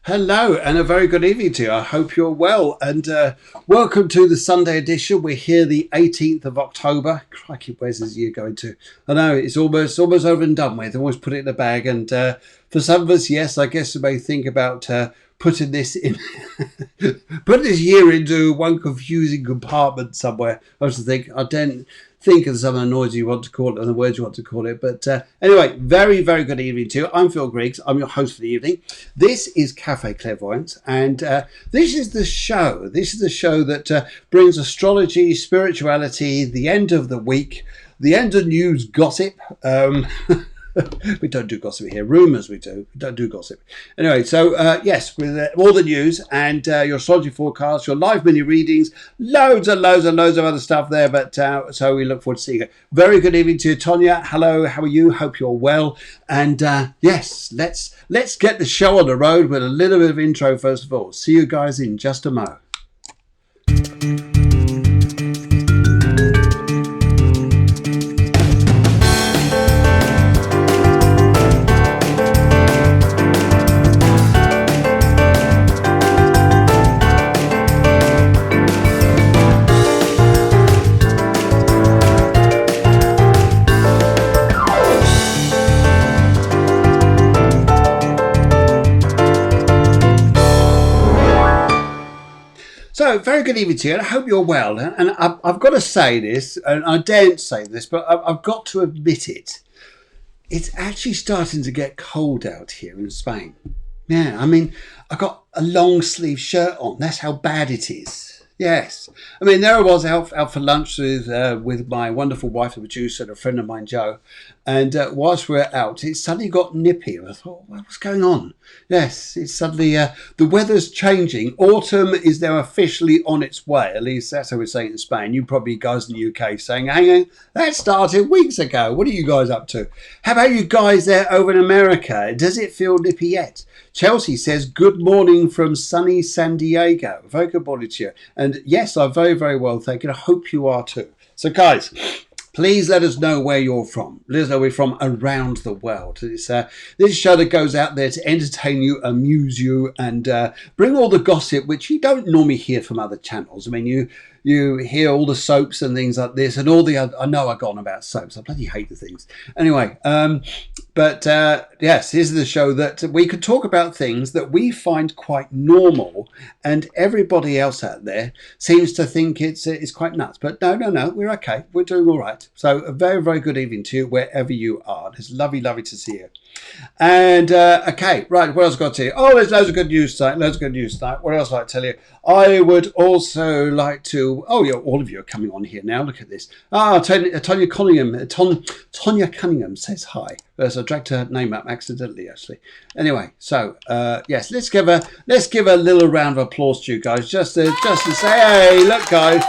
Hello and a very good evening to you. I hope you're well and welcome to the Sunday edition. We're here the 18th of October. Crikey, where's this year going to? I know it's almost over and done with. I always put it in a bag and for some of us, yes, I guess we may think about putting this in, put this year into one confusing compartment somewhere. I was to think, I don't think of some of the noise you want to call it and the words you want to call it. But anyway, very, very good evening to you. I'm Phil Griggs. I'm your host for the evening. This is Cafe Clairvoyance, and this is the show. This is the show that brings astrology, spirituality, the end of the week, the end of news gossip. We don't do gossip here. Rumours we do. We don't do gossip. Anyway, so yes, with all the news and your astrology forecast, your live mini readings, loads and loads and loads of other stuff there. But so we look forward to seeing you. Very good evening to you, Tonya. Hello, how are you? Hope you're well. And yes, let's get the show on the road with a little bit of intro first of all. See you guys in just a mo. So, very good evening to you, and I hope you're well. And I've got to say this, and I daren't say this, but I've got to admit it. It's actually starting to get cold out here in Spain. Yeah, I mean, I got a long sleeve shirt on. That's how bad it is. Yes. I mean, there I was out for lunch with my wonderful wife, the producer, and a friend of mine, Joe. And whilst we were out, it suddenly got nippy. And I thought, what's going on? Yes, it's suddenly, the weather's changing. Autumn is now officially on its way. At least that's how we're saying it in Spain. You probably guys in the UK saying, hang on, that started weeks ago. What are you guys up to? How about you guys there over in America? Does it feel nippy yet? Chelsea says, good morning from sunny San Diego. Very good morning to you. And yes, I'm very, very well, thank you. I hope you are too. So guys, please let us know where you're from. Let us know where you're from around the world. It's this show that goes out there to entertain you, amuse you, and bring all the gossip, which you don't normally hear from other channels. I mean, you hear all the soaps and things like this, and all the other, I know I've gone about soaps. I bloody hate the things. Anyway, but yes, this is the show that we could talk about things that we find quite normal, and everybody else out there seems to think it's quite nuts. But no, we're okay. We're doing all right. So a very, very good evening to you wherever you are. It's lovely, lovely to see you. And okay, right, what else got to tell you? Oh, there's loads of good news tonight. What else I'd like to tell you? I would also like to, oh yeah, all of you are coming on here now. Look at this. Tonya Cunningham says hi. So I dragged her name up accidentally, actually. Anyway, so yes, let's give a little round of applause to you guys, just to say, hey, look, guys.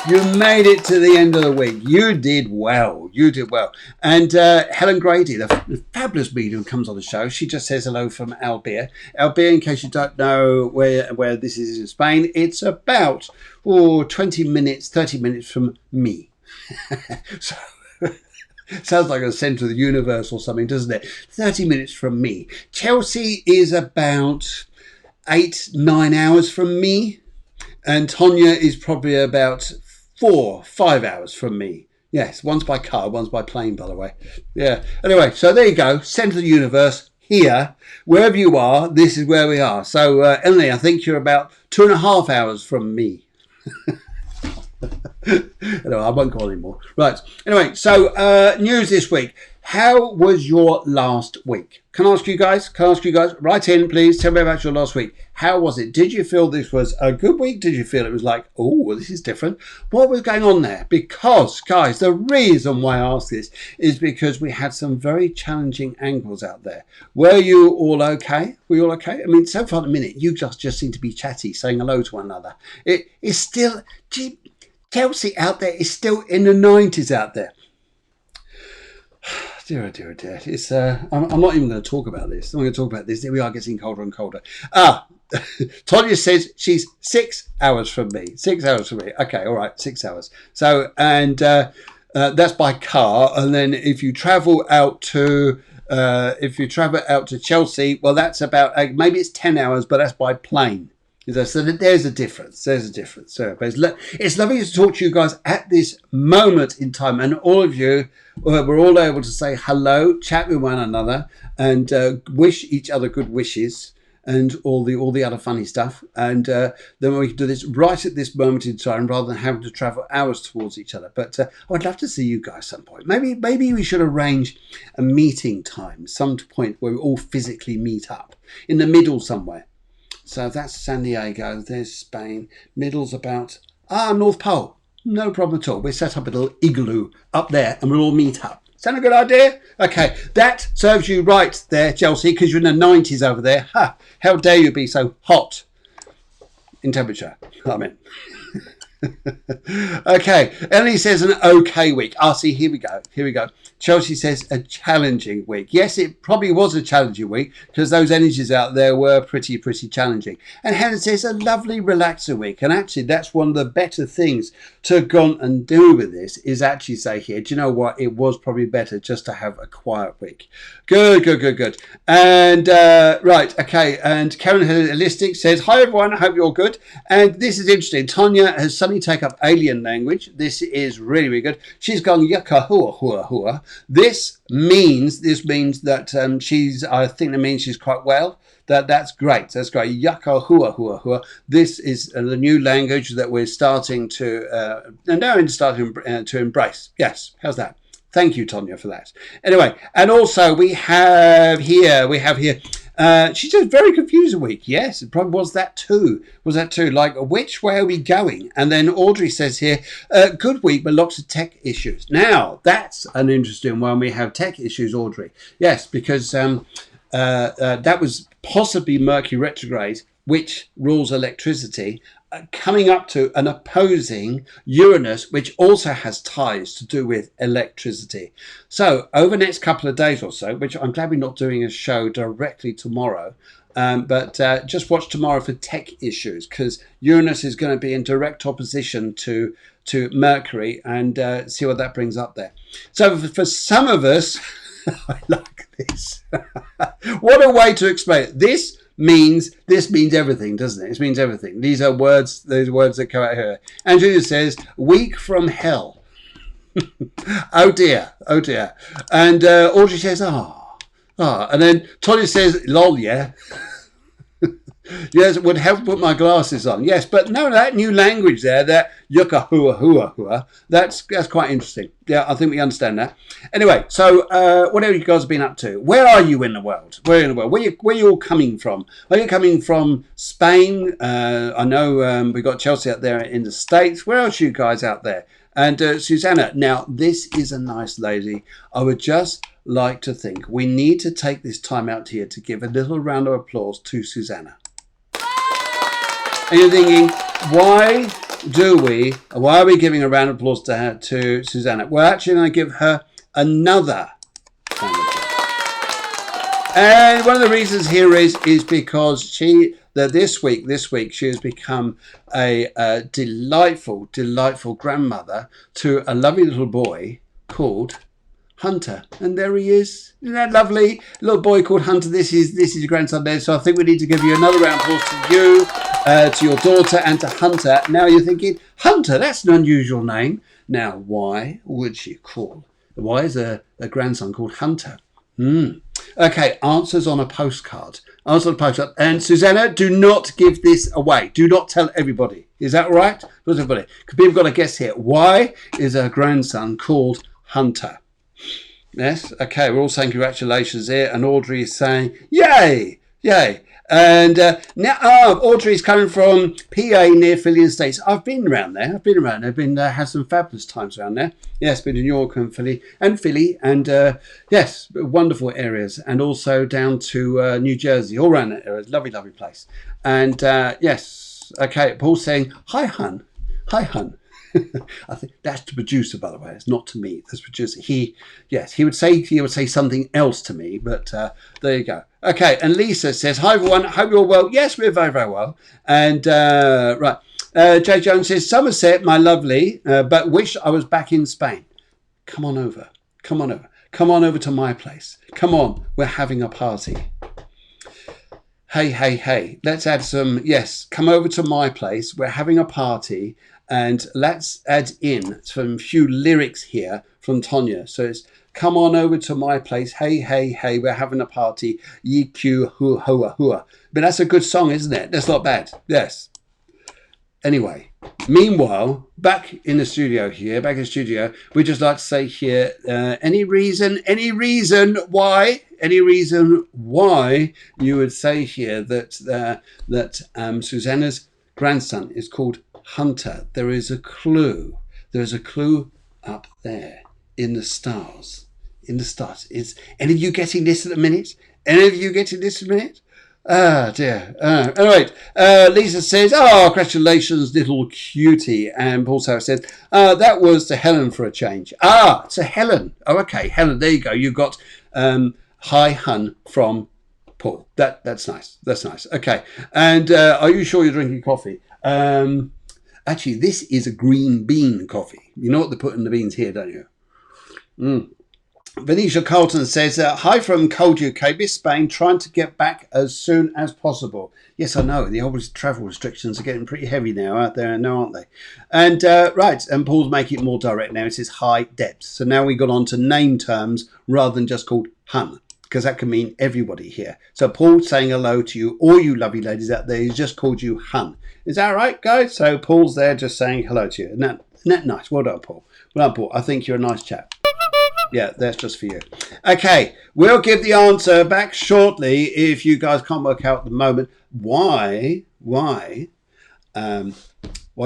You made it to the end of the week. You did well. And Helen Grady, the fabulous medium, comes on the show. She just says hello from Albier. Albier, in case you don't know where this is in Spain, it's about 30 minutes from me. So sounds like a centre of the universe or something, doesn't it? 30 minutes from me. Chelsea is about 8-9 hours from me. And Tonya is probably about 4-5 hours from me. Yes, one's by car, one's by plane, by the way. Yeah. Anyway, so there you go. Centre of the universe, here. Wherever you are, this is where we are. So, Emily, I think you're about 2.5 hours from me. Anyway, I won't go on anymore. Right. Anyway, so news this week. How was your last week? Can I ask you guys? Write in, please. Tell me about your last week. How was it? Did you feel this was a good week? Did you feel it was like, oh, this is different? What was going on there? Because, guys, the reason why I ask this is because we had some very challenging angles out there. Were you all okay? Were you all okay? I mean, so far at the minute, you just seem to be chatty, saying hello to one another. It is still, Chelsea out there is still in the 90s out there. Dear. It's I'm not even going to talk about this. I'm going to talk about this. We are getting colder and colder. Tonya says she's 6 hours from me. 6 hours from me. Okay, all right, 6 hours. So, and that's by car. And then if you travel out to If you travel out to Chelsea, well, that's about, maybe it's 10 hours, but that's by plane. So there's a difference. There's a difference. So, but it's lovely to talk to you guys at this moment in time. And all of you, we're all able to say hello, chat with one another, and wish each other good wishes and all the other funny stuff. And then we can do this right at this moment in time rather than having to travel hours towards each other. But I'd love to see you guys some point. Maybe we should arrange a meeting time, some point where we all physically meet up in the middle somewhere. So that's San Diego, there's Spain, middle's about, North Pole. No problem at all. We set up a little igloo up there and we'll all meet up. Sound a good idea? Okay, that serves you right there, Chelsea, because you're in the 90s over there. Ha! How dare you be so hot in temperature? I mean. Okay, Ellie says an okay week. See, here we go. Chelsea says a challenging week. Yes, it probably was a challenging week because those energies out there were pretty challenging. And Helen says a lovely relaxing week. And actually, that's one of the better things to go and do with this is actually say here, do you know what? It was probably better just to have a quiet week. Good. And right, okay. And Karen Holistic says, hi everyone, I hope you're good. And this is interesting. Tanya has suddenly taken up alien language. This is really good. She's gone yucca hua hua hua. This means that she's, I think that means she's quite well. That's great. Yucca hua hua hua. This is the new language that we're starting to embrace. Yes, how's that? Thank you, Tonya, for that. Anyway, and also we have here, she's a very confusing week. Yes, it probably was that too. Like, which way are we going? And then Audrey says here, good week, but lots of tech issues. Now, that's an interesting one. We have tech issues, Audrey. Yes, because that was possibly Mercury retrograde, which rules electricity, coming up to an opposing Uranus, which also has ties to do with electricity. So over the next couple of days or so, which I'm glad we're not doing a show directly tomorrow, but just watch tomorrow for tech issues, because Uranus is going to be in direct opposition to Mercury, and see what that brings up there. So for some of us, I like this. What a way to explain it. This means everything, doesn't it? It means everything. These are words that come out here. And Julia says, week from hell. Oh dear. And Audrey says, and then Tony says, lol, yeah. Yes, it would help put my glasses on. Yes, but no, that new language there, that yucca hua hua hua, that's quite interesting. Yeah, I think we understand that. Anyway, so whatever you guys have been up to, where are you in the world? Where are you all coming from? Are you coming from Spain? I know we've got Chelsea out there in the States. Where else are you guys out there? And Susanna, now this is a nice lady. I would just like to think we need to take this time out here to give a little round of applause to Susanna. And you're thinking, why are we giving a round of applause to Susanna? We're actually going to give her another round of applause. And one of the reasons here is because this week she has become a delightful grandmother to a lovely little boy called Hunter, and there he is. Isn't that lovely? Little boy called Hunter. This is your grandson there. So I think we need to give you another round of applause to you, to your daughter, and to Hunter. Now you're thinking, Hunter, that's an unusual name. Now, why is a grandson called Hunter? Okay, answers on a postcard. And Susanna, do not give this away. Do not tell everybody. Is that all right? Because people have got to guess here. Why is a grandson called Hunter? Yes, okay, we're all saying congratulations here, and Audrey is saying, yay. And now Audrey's coming from PA near Philly and States. I've been around there. I've been had some fabulous times around there. Yes, been in New York and Philly, and yes, wonderful areas, and also down to New Jersey, all around that area. Lovely place. And yes, okay, Paul's saying, hi, hun. I think that's the producer, by the way. It's not to me. That's the producer. He would say something else to me, but there you go. Okay, and Lisa says, hi everyone, hope you're well. Yes, we're very, very well. And right, Jay Jones says, Somerset, my lovely, but wish I was back in Spain. Come on over. Come on over to my place. Come on, we're having a party. Hey, hey, hey, let's add some, yes, come over to my place. We're having a party, and let's add in some few lyrics here from Tonya. So it's, come on over to my place. Hey, hey, hey, we're having a party. Ye Q, hua, hua, hua. But that's a good song, isn't it? That's not bad. Yes. Anyway, meanwhile, back in the studio here, we just like to say here, any reason why you would say here that Susanna's grandson is called Hunter. There is a clue. There's a clue up there in the stars. Is any of you getting this at the minute? Ah, dear. Anyway, Lisa says, oh, congratulations, little cutie. And Paul Sarah says, that was to Helen for a change. Ah, to Helen. Oh, okay, Helen, there you go. You got hi, hun from Paul. That's nice. That's nice. Okay. And are you sure you're drinking coffee? Actually, this is a green bean coffee. You know what they put in the beans here, don't you? Venetia Carlton says, hi from cold UK, Miss Spain, trying to get back as soon as possible. Yes, I know. The old travel restrictions are getting pretty heavy now out there, now, aren't they? And right, and Paul's making it more direct now. It says, hi, Debs. So now we got on to name terms rather than just called hun, because that can mean everybody here. So Paul's saying hello to you, all you lovely ladies out there. He's just called you hun. Is that right, guys? So Paul's there just saying hello to you. Isn't that nice? Well done, Paul. Well done, Paul. I think you're a nice chap. Yeah, that's just for you. Okay, we'll give the answer back shortly if you guys can't work out at the moment why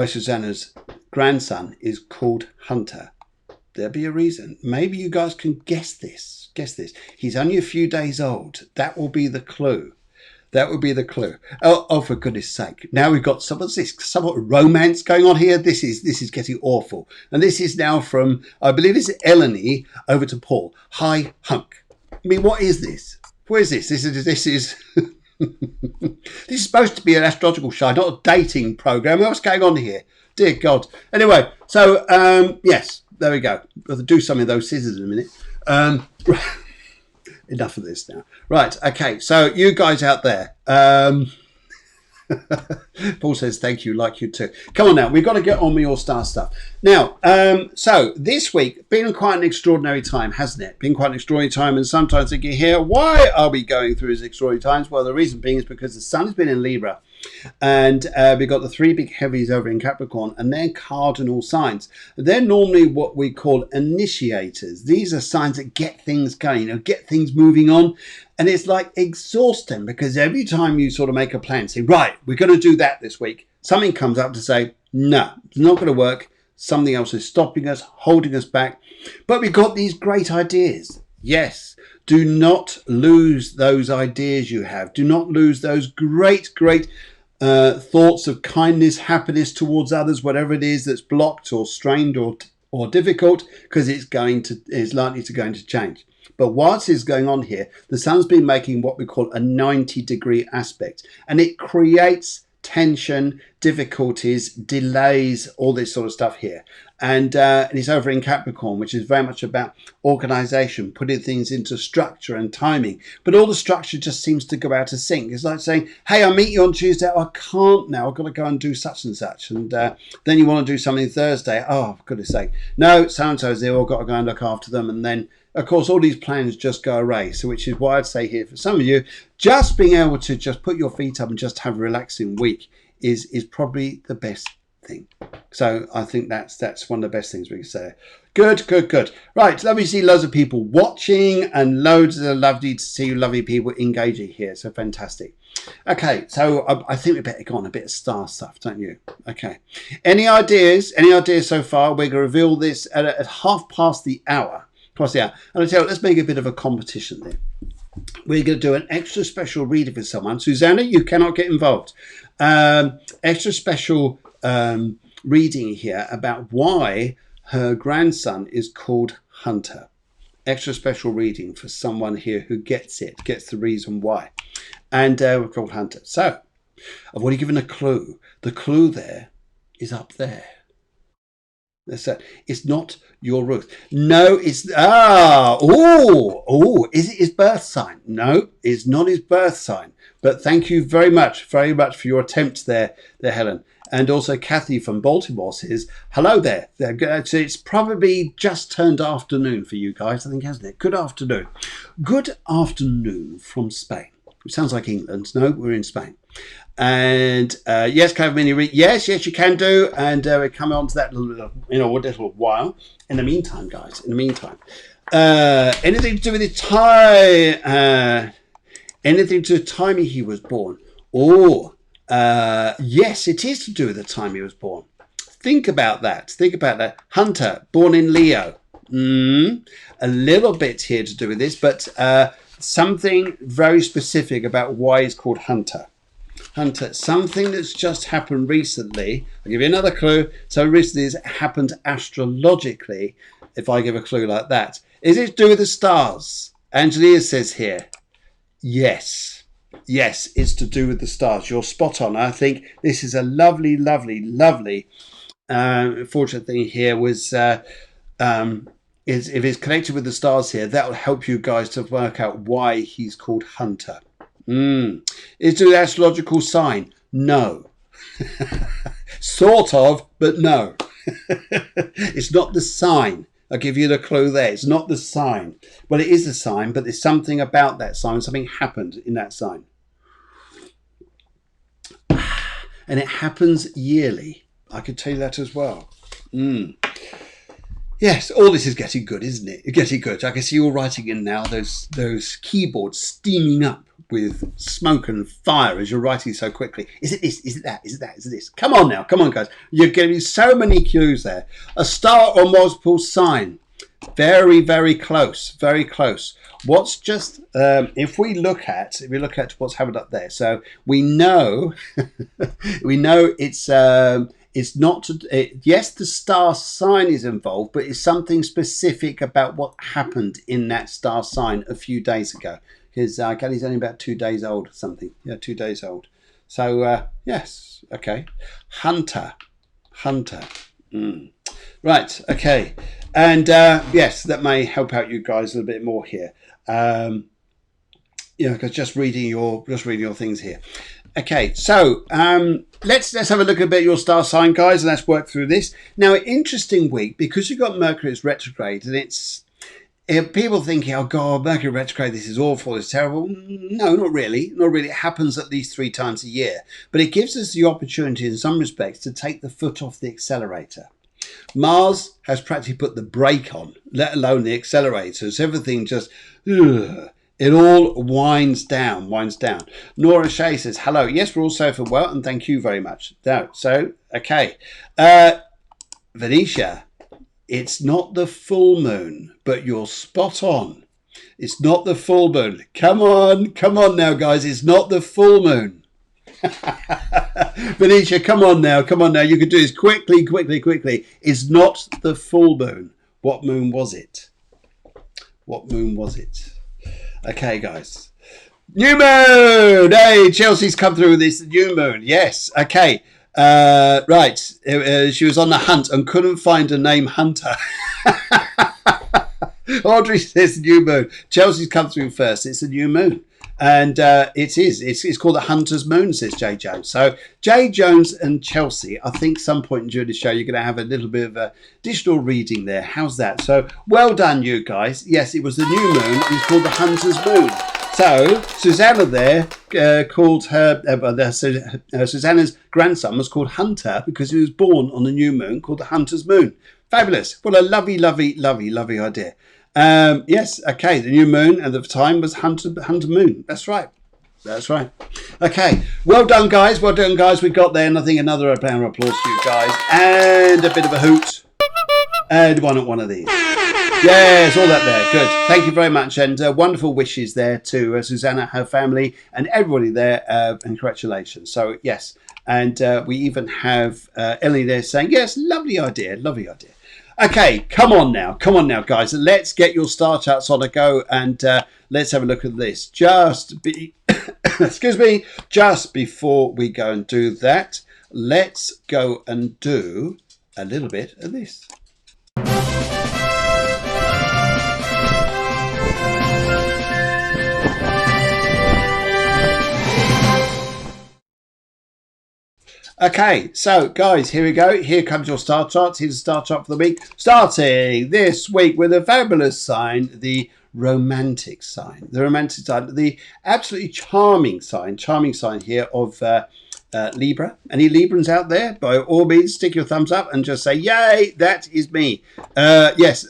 Susanna's grandson is called Hunter. There'll be a reason. Maybe you guys can guess this. He's only a few days old. That will be the clue. Oh, for goodness sake. Now we've got somewhat romance going on here. This is getting awful. And this is now from, I believe it's Eleni over to Paul. Hi, hunk. I mean, what is this? What is this? This is this is supposed to be an astrological show, not a dating program. What's going on here? Dear God. Anyway, so, yes, there we go. Got to do some of those scissors in a minute. Enough of this now. Right, okay, so you guys out there, Paul says thank you, like you too. Come on now, we've got to get on with your star stuff. Now, so this week, been quite an extraordinary time, hasn't it? Been quite an extraordinary time, and sometimes you hear, why are we going through these extraordinary times? Well, the reason being is because the sun has been in Libra, and we've got the three big heavies over in Capricorn, and they're cardinal signs. They're normally what we call initiators. These are signs that get things going, get things moving on. And it's like exhausting because every time you sort of make a plan, say, right, we're going to do that this week, something comes up to say, no, it's not going to work. Something else is stopping us, holding us back. But we've got these great ideas. Yes. Do not lose those ideas you have. Do not lose those great thoughts of kindness, happiness towards others, whatever it is that's blocked or strained or difficult, because it's likely to change. But whilst it's going on here, the sun's been making what we call a 90-degree aspect, and it creates tension, difficulties, delays, all this sort of stuff here. And it's over in Capricorn, which is very much about organization, putting things into structure and timing. But all the structure just seems to go out of sync. It's like saying, hey, I'll meet you on Tuesday. Oh, I can't now. I've got to go and do such and such. And then you want to do something Thursday. Oh, for goodness sake. No, so-and-so's there. I've got to go and look after them. And then, of course, all these plans just go away. So which is why I'd say here, for some of you, just being able to just put your feet up and just have a relaxing week is probably the best thing. So I think that's one of the best things we can say. Good. Right, let me see loads of people watching and loads of lovely to see lovely people engaging here. So fantastic. Okay, so I think we better go on a bit of star stuff, don't you? Okay. Any ideas so far? We're going to reveal this at half past the hour. And I tell you, let's make a bit of a competition there. We're going to do an extra special reading for someone. Susanna, you cannot get involved. Extra special reading here about why her grandson is called Hunter. Extra special reading for someone here who gets the reason why. And we're called Hunter. So I've already given a clue. The clue there is up there. That's it. It's not your Ruth. No, it's is it his birth sign? No, it's not his birth sign. But thank you very much for your attempt there, Helen. And also Kathy from Baltimore says, hello there. So it's probably just turned afternoon for you guys, I think, hasn't it? Good afternoon. Good afternoon from Spain. It sounds like England. No, we're in Spain. And yes, Clever Mini, yes, you can do. And we're coming on to that in a little while. In the meantime, guys, anything to do with the time, anything to the time he was born? Yes, it is to do with the time he was born. Think about that. Hunter, born in Leo. A little bit here to do with this, but something very specific about why he's called Hunter. Something that's just happened recently. I'll give you another clue. So recently it's happened astrologically, if I give a clue like that. Is it to do with the stars? Angelia says here, yes, it's to do with the stars. You're spot on. I think this is a lovely fortunate thing here was is if it's connected with the stars here, that will help you guys to work out why he's called Hunter. Is it an astrological sign? No. Sort of, but no. It's not the sign. I'll give you the clue there. It's not the sign. Well, it is a sign, but there's something about that sign. Something happened in that sign. And it happens yearly. I could tell you that as well. Yes, all this is getting good, isn't it? Getting good. I can see you all writing in now, those keyboards steaming up with smoke and fire as you're writing so quickly. Is it this? Is it that? Is it that? Is it this? Come on now. Come on, guys. You're giving so many clues there. A star or multiple sign. Very, very close. Very close. What's just, if we look at what's happened up there. So we know, it's not, yes, the star sign is involved, but it's something specific about what happened in that star sign a few days ago. Because Kelly's only about 2 days old or something. Yeah, 2 days old. So, yes, okay. Hunter. Right, okay. And, yes, that may help out you guys a little bit more here. Because just reading your things here. Okay, so let's have a look at your star sign, guys, and let's work through this. Now, an interesting week, because you've got Mercury's retrograde, and people thinking, oh God, Mercury retrograde, this is awful, it's terrible. No, not really. It happens at least 3 times a year. But it gives us the opportunity in some respects to take the foot off the accelerator. Mars has practically put the brake on, let alone the accelerator. So everything just, it all winds down. Nora Shea says, hello. Yes, we're all safe and well, and thank you very much. So, okay. Venetia, it's not the full moon, but you're spot on. It's not the full moon. Come on now, guys. It's not the full moon. Venetia, come on now. You can do this quickly. It's not the full moon. What moon was it? Okay, guys. New moon! Hey, Chelsea's come through with this new moon. Yes, okay. Right. She was on the hunt and couldn't find a name Hunter. Audrey says new moon. Chelsea's come through first. It's a new moon. And it is. It's called the Hunter's Moon, says Jay Jones. So Jay Jones and Chelsea, I think some point during the show you're going to have a little bit of additional reading there. How's that? So well done, you guys. Yes, it was the new moon. It's called the Hunter's Moon. So Susanna there called her, Susanna's grandson was called Hunter because he was born on the new moon called the Hunter's Moon. Fabulous. What a lovely idea. Yes, okay, the new moon at the time was Hunter Moon. That's right. Okay, well done, guys. We got there, and I think another round of applause to you guys. And a bit of a hoot. And one of these. Yes, all that there. Good. Thank you very much. And wonderful wishes there to Susanna, her family, and everybody there. And congratulations. So, yes. And we even have Ellie there saying, yes, lovely idea. Okay, come on now, guys. Let's get your star charts on a go, and let's have a look at this. Excuse me, just before we go and do that, let's go and do a little bit of this. Okay, so guys, here we go. Here comes your star charts. Here's the star chart for the week. Starting this week with a fabulous sign, the romantic sign. The romantic sign, the absolutely charming sign here of Libra. Any Librans out there? By all means, stick your thumbs up and just say, yay, that is me. Yes.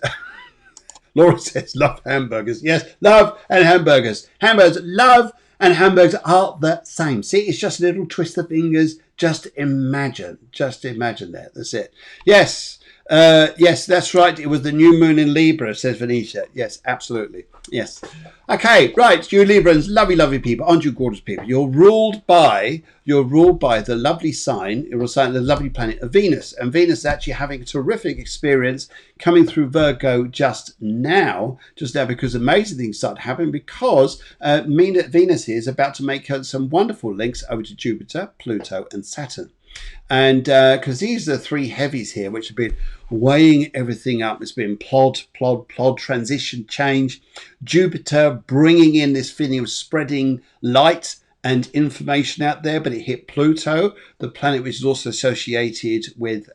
Laura says, love hamburgers. Yes, love and hamburgers. Hamburgers, love and hamburgers are the same. See, it's just a little twist of fingers. Just imagine that. That's it. Yes, yes, that's right. It was the new moon in Libra, says Venetia. Yes, absolutely. Yes. Okay, right. You Librans, lovely people. Aren't you gorgeous people? You're ruled by the lovely sign, the lovely planet of Venus. And Venus is actually having a terrific experience coming through Virgo just now, because amazing things start happening, because Venus is about to make some wonderful links over to Jupiter, Pluto and Saturn. And because these are the three heavies here which have been weighing everything up. It's been plod, transition, change. Jupiter bringing in this feeling of spreading light and information out there, but it hit Pluto, the planet which is also associated with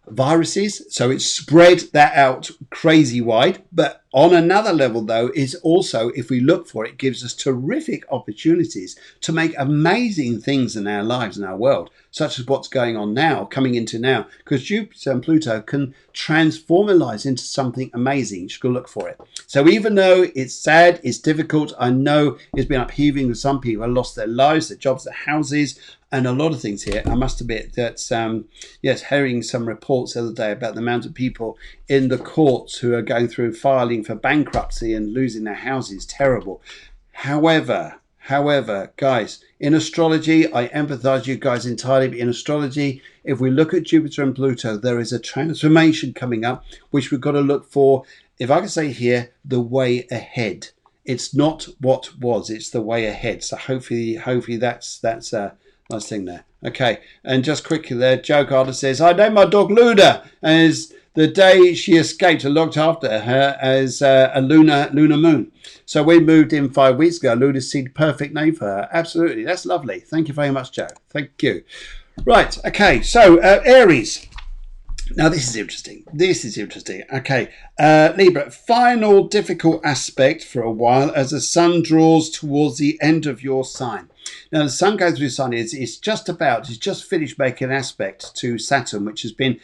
viruses, so it spread that out crazy wide. But on another level though, is also, if we look for it, gives us terrific opportunities to make amazing things in our lives and our world, such as what's going on now, coming into now, because Jupiter and Pluto can transform our lives into something amazing. You should look for it. So even though it's sad, it's difficult, I know it's been upheaving with some people, lost their lives, their jobs, their houses, and a lot of things here. I must admit that, yes, hearing some reports the other day about the amount of people in the courts who are going through filing for bankruptcy and losing their houses, terrible. However, guys, in astrology, I empathize you guys entirely, but in astrology, if we look at Jupiter and Pluto, there is a transformation coming up, which we've got to look for, if I can say here, the way ahead. It's not what was, it's the way ahead. So hopefully that's a nice thing there. Okay, and just quickly there, Joe Carter says, I named my dog Luna as the day she escaped and looked after her as a lunar moon. So we moved in 5 weeks ago. Luna seemed the perfect name for her. Absolutely, that's lovely. Thank you very much, Joe. Thank you. Right, okay, so Aries. Now this is interesting. Okay, Libra, final difficult aspect for a while as the sun draws towards the end of your sign. Now the sun goes through the sign, it's just finished making an aspect to Saturn, which has been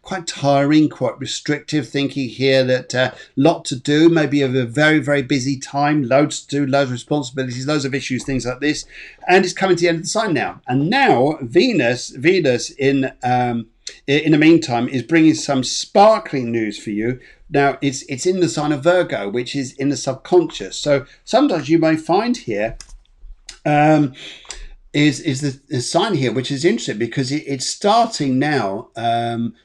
quite tiring, quite restrictive, thinking here that lot to do, maybe a very, very busy time, loads to do, loads of responsibilities, loads of issues, things like this. And it's coming to the end of the sign now. And now Venus in the meantime is bringing some sparkling news for you. Now it's in the sign of Virgo, which is in the subconscious. So sometimes you may find here is the sign here, which is interesting because it's starting now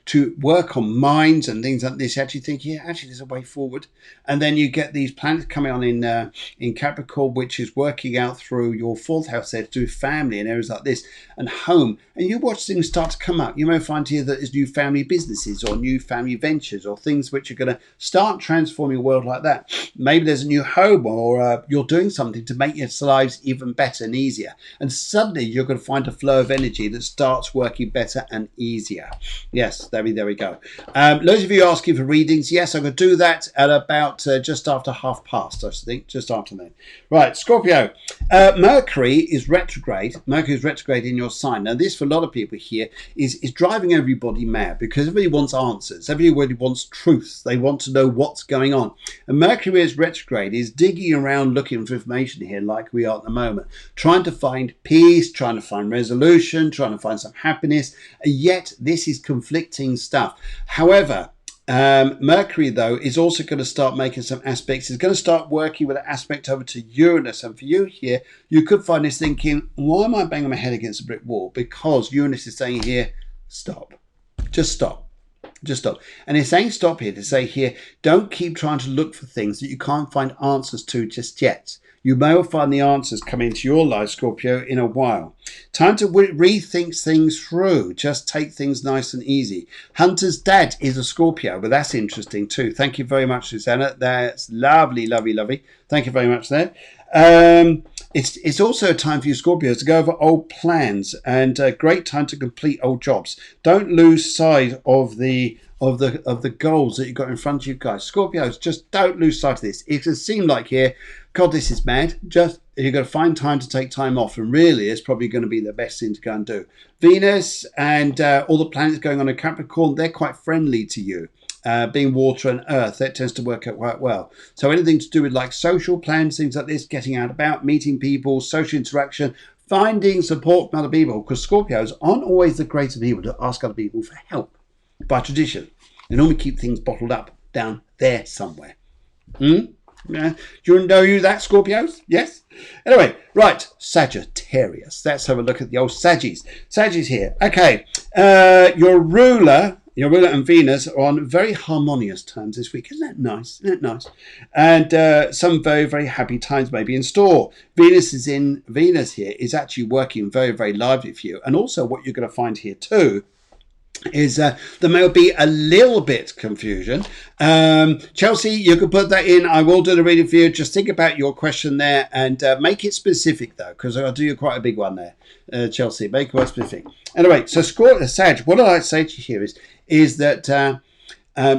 to work on minds and things like this. Actually think, yeah, actually there's a way forward. And then you get these planets coming on in Capricorn, which is working out through your fourth house there to do family and areas like this and home. And you watch things start to come up. You may find here that there's new family businesses or new family ventures or things which are going to start transforming the world like that. Maybe there's a new home or you're doing something to make your lives even better and easier. And suddenly you're going to find a flow of energy that starts working better and easier. Yes, there we go. Loads of you asking for readings. Yes, I'm going to do that at about just after past, I think, just after then. Right, Scorpio. Mercury is retrograde. Mercury is retrograde in your sign. Now, this for a lot of people here is driving everybody mad because everybody wants answers. Everybody wants truth. They want to know what's going on. And Mercury is retrograde is digging around looking for information here like we are at the moment, trying to find peace, trying to find resolution, trying to find some happiness, and yet this is conflicting stuff. However, Mercury though is also going to start making some aspects. It's going to start working with an aspect over to Uranus, and for you here you could find this thinking, why am I banging my head against a brick wall? Because Uranus is saying here, stop, just stop. And it's saying stop here to say here, don't keep trying to look for things that you can't find answers to just yet. You may well find the answers coming into your life, Scorpio, in a while. Time to rethink things through. Just take things nice and easy. Hunter's dad is a Scorpio, but that's interesting too. Thank you very much, Susanna. That's lovely, lovely, lovely. Thank you very much there. It's also a time for you Scorpios to go over old plans, and a great time to complete old jobs. Don't lose sight of the goals that you've got in front of you guys. Scorpios, just don't lose sight of this. It can seem like here, God, this is mad. Just you've got to find time to take time off, and really it's probably going to be the best thing to go and do. Venus and all the planets going on in Capricorn, they're quite friendly to you. Being water and earth, that tends to work out quite well. So anything to do with like social plans, things like this, getting out about, meeting people, social interaction, finding support from other people, because Scorpios aren't always the greatest people to ask other people for help. By tradition, they normally keep things bottled up down there somewhere. Yeah. Do you know you that, Scorpios? Yes? Anyway, right, Sagittarius. Let's have a look at the old Saggies. Saggies here. Okay, your ruler and Venus are on very harmonious terms this week. Isn't that nice? Isn't that nice? And some very, very happy times may be in store. Venus here is actually working very, very lively for you. And also what you're going to find here too is there may be a little bit confusion. Chelsea, you can put that in. I will do the reading for you. Just think about your question there and make it specific though, because I'll do you quite a big one there. Chelsea, make it quite specific. Anyway, so Sag, what I'd like to say to you here is that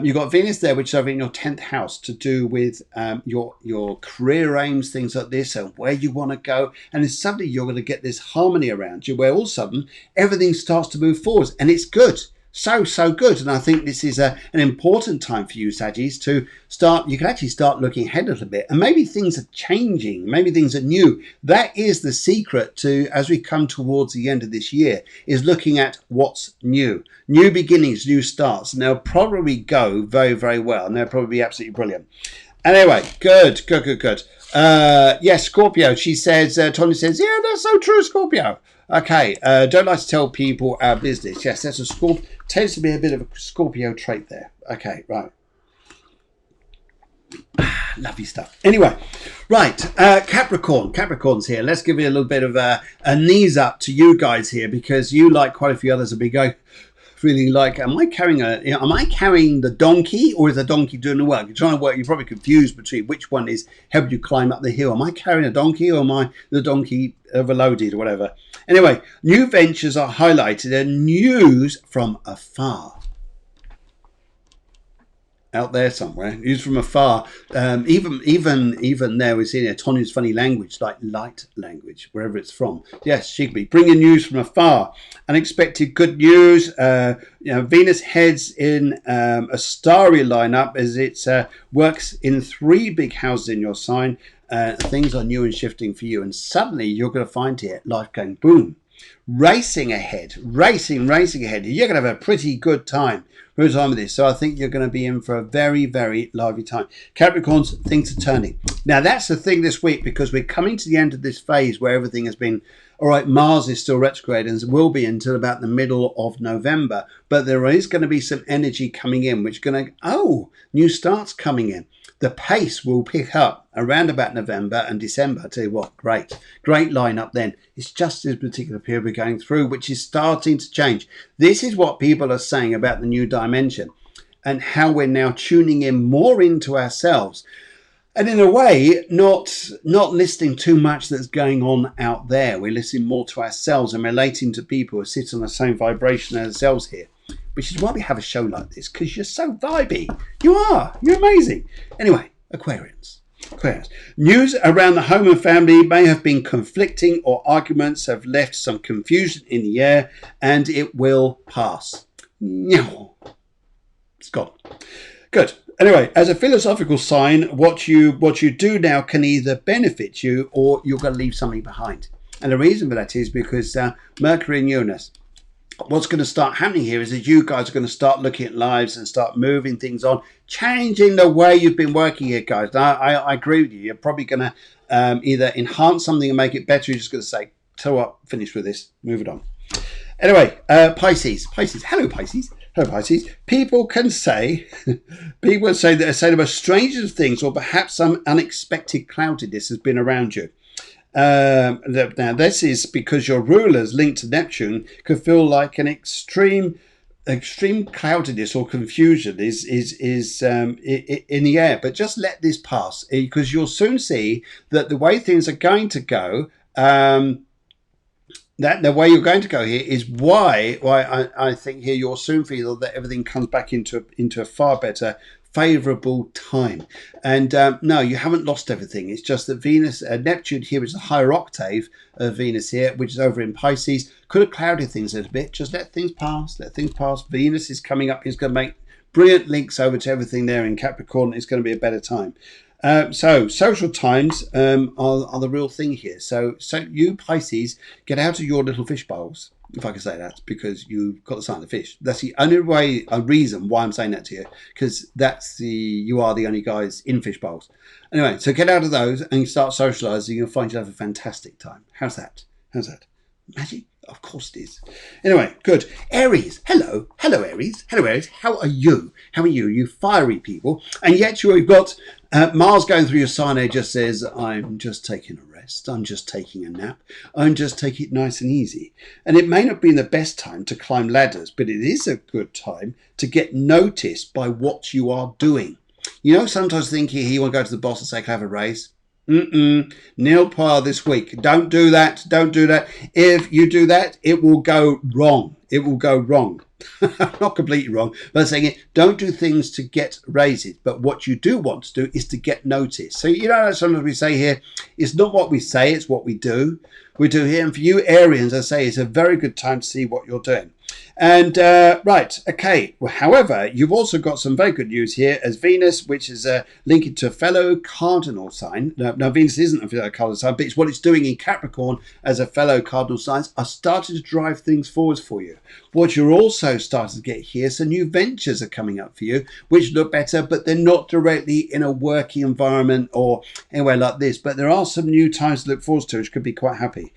you've got Venus there, which is over in your 10th house, to do with your career aims, things like this, and where you want to go. And then suddenly you're going to get this harmony around you where all of a sudden everything starts to move forwards, and it's good. So good. And I think this is an important time for you, Saggies, to start. You can actually start looking ahead a little bit, and maybe things are changing, maybe things are new. That is the secret to, as we come towards the end of this year, is looking at what's new beginnings, new starts, and they'll probably go very, very well, and they'll probably be absolutely brilliant. Anyway, good. Yes, Scorpio, she says, Tony says, yeah, that's so true, Scorpio. Okay, don't like to tell people our business. Yes, that's a Scorpio. Tends to be a bit of a Scorpio trait there. Okay, right. Lovely stuff. Anyway, right, Capricorn's here. Let's give you a little bit of a knees up to you guys here, because you, like quite a few others, have been going feeling like, am I carrying the donkey, or is the donkey doing the work? You're trying to work. You're probably confused between which one is helping you climb up the hill. Am I carrying a donkey, or am I the donkey overloaded, or whatever? Anyway, new ventures are highlighted and news from afar. Out there somewhere, news from afar. Even there, we're seeing Tony's funny language, like light language, wherever it's from. Yes, she could be bringing news from afar. Unexpected good news. Venus heads in a starry lineup as it works in 3 big houses in your sign. Things are new and shifting for you, and suddenly you're going to find here life going boom, racing ahead. You're going to have a pretty good time with this. So I think you're going to be in for a very, very lively time. Capricorns, things are turning. Now that's the thing this week, because we're coming to the end of this phase where everything has been all right. Mars is still retrograde and will be until about the middle of November, but there is going to be some energy coming in, which is going to new starts coming in. The pace will pick up around about November and December. I tell you what, great lineup then. It's just this particular period we're going through, which is starting to change. This is what people are saying about the new dimension and how we're now tuning in more into ourselves. And in a way, not listening too much that's going on out there. We're listening more to ourselves and relating to people who sit on the same vibration as ourselves here. Which is why we have a show like this, because you're so vibey. You're amazing. Anyway, Aquarians. News around the home and family may have been conflicting, or arguments have left some confusion in the air, and it will pass. It's gone. Good. Anyway, as a philosophical sign, what you do now can either benefit you, or you're going to leave something behind. And the reason for that is because Mercury and Uranus. What's going to start happening here is that you guys are going to start looking at lives and start moving things on, changing the way you've been working here, guys. Now, I agree with you. You're probably going to either enhance something and make it better. You're just going to say, tell what, finish with this, move it on. Anyway, Pisces. Hello, Pisces. People say the most strangest things, or perhaps some unexpected cloudiness has been around you. Now, this is because your rulers linked to Neptune could feel like an extreme cloudiness or confusion is in the air. But just let this pass, because you'll soon see that the way things are going to go, that the way you're going to go here is why I think here you'll soon feel that everything comes back into a far better favourable time. And no, you haven't lost everything. It's just that Venus, Neptune here is the higher octave of Venus here, which is over in Pisces. Could have clouded things a little bit. Just let things pass. Let things pass. Venus is coming up. He's going to make brilliant links over to everything there in Capricorn. It's going to be a better time. So social times are the real thing here. So you Pisces, get out of your little fish bowls, if I can say that, because you've got the sign of the fish. That's the only reason why I'm saying that to you, because you are the only guys in fish bowls. Anyway, so get out of those and start socialising. You'll find you'll have a fantastic time. How's that? Magic? Of course it is. Anyway, good. Aries. Hello, Aries. Hello, Aries. How are you? You fiery people. And yet you've got Mars going through your sign. It just says, I'm just taking a rest. I'm just taking a nap. I'm just taking it nice and easy. And it may not be the best time to climb ladders, but it is a good time to get noticed by what you are doing. You know, sometimes thinking you want to go to the boss and say, can I have a raise? Nil par this week. Don't do that. If you do that, it will go wrong. Not completely wrong, but I'm saying it. Don't do things to get raises, but what you do want to do is to get noticed. So you know, sometimes we say here, it's not what we say, it's what we do. We do here, and for you Arians, I say it's a very good time to see what you're doing. And right, okay. Well, however, you've also got some very good news here, as Venus, which is linking to a fellow cardinal sign. Now, Venus isn't a fellow cardinal sign, but it's what it's doing in Capricorn as a fellow cardinal sign, are starting to drive things forwards for you. What you're also starting to get here, some new ventures are coming up for you, which look better, but they're not directly in a working environment or anywhere like this. But there are some new times to look forward to, which could be quite happy.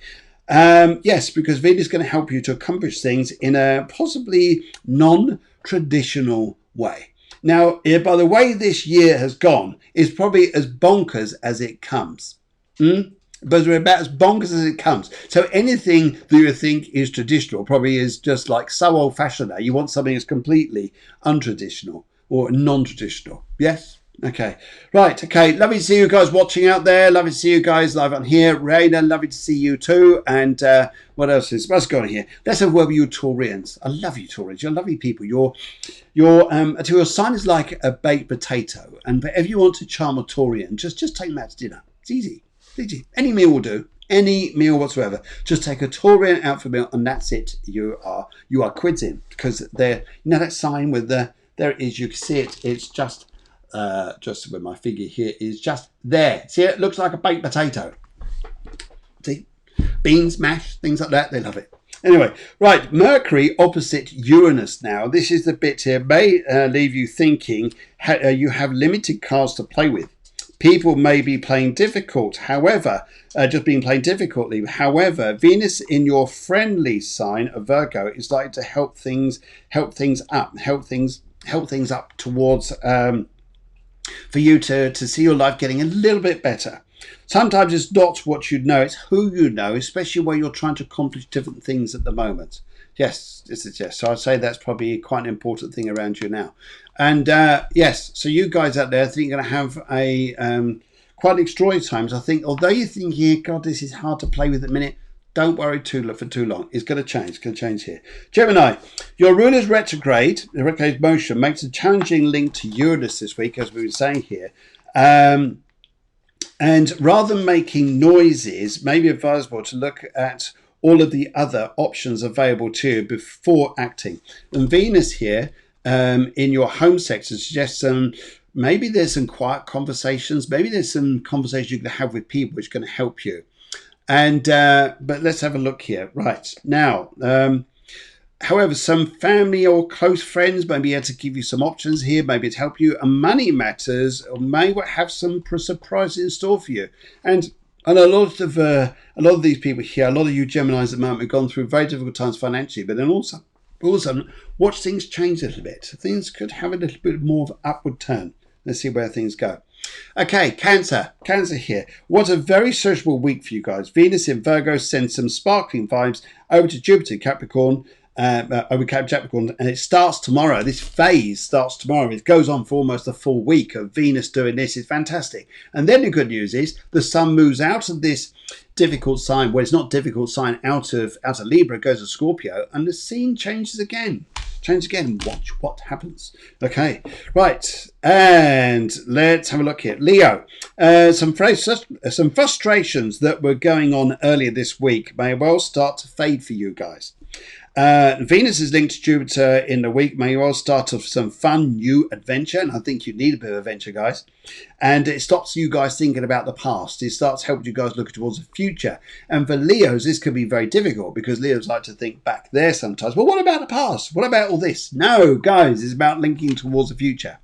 Yes, because Venus is going to help you to accomplish things in a possibly non-traditional way. Now, by the way this year has gone, it's probably as bonkers as it comes. But we're about as bonkers as it comes. So anything that you think is traditional probably is just like so old-fashioned now. You want something that's completely untraditional or non-traditional. Yes? Okay, right, okay, lovely to see you guys watching out there, lovely to see you guys live on here. Raina, lovely to see you too. And what else is, what's going on here? Let's have a word with you Taurians. I love you Taurians, you're lovely people. Your sign is like a baked potato, and if you want to charm a Taurian, just take them out to dinner. It's easy. Any meal will do. Any meal whatsoever. Just take a Taurian out for a meal, and that's it. You are quids in, because they're, you know, that sign with there it is, you can see it. It's just where my figure here is just there. See, it looks like a baked potato. See, beans, mash, things like that. They love it. Anyway, right, Mercury opposite Uranus now. This is the bit here may leave you thinking you have limited cards to play with. People may be playing difficult. However, just being playing difficultly. However, Venus in your friendly sign of Virgo is likely to help things up towards for you to see your life getting a little bit better. Sometimes it's not what you know, it's who you know, especially where you're trying to accomplish different things at the moment. Yes, this is yes. So I'd say that's probably quite an important thing around you now. And yes, so you guys out there, I think you're going to have a quite extraordinary times. I think, although you're thinking, God, this is hard to play with at the minute, don't worry for too long. It's going to change. It's going to change here. Gemini, your ruler's retrograde, the retrograde motion, makes a challenging link to Uranus this week, as we were saying here. And rather than making noises, may be advisable to look at all of the other options available to you before acting. And Venus here in your home sector suggests maybe there's some quiet conversations. Maybe there's some conversations you can have with people which are going to help you. And but let's have a look here. Right now, however, some family or close friends may be able to give you some options here, maybe to help you. And money matters may have some surprises in store for you. And a lot of these people here, a lot of you Geminis at the moment have gone through very difficult times financially, but then also watch things change a little bit. Things could have a little bit more of an upward turn. Let's see where things go. Okay, Cancer here. What a very sociable week for you guys. Venus in Virgo sends some sparkling vibes over to Jupiter, Capricorn, over Capricorn, and it starts tomorrow. This phase starts tomorrow. It goes on for almost a full week of Venus doing this. It's fantastic. And then the good news is the Sun moves out of this difficult sign, well, it's not difficult sign, out of Libra, goes to Scorpio, and the scene changes again. Watch what happens. Okay, right, and let's have a look here. Leo, some frustrations that were going on earlier this week may well start to fade for you guys. Venus is linked to Jupiter in the week. May well start off some fun new adventure, and I think you need a bit of adventure, guys. And it stops you guys thinking about the past. It starts helping you guys look towards the future. And for Leos, this can be very difficult because Leos like to think back there sometimes. But what about the past? What about all this? No, guys, it's about linking towards the future.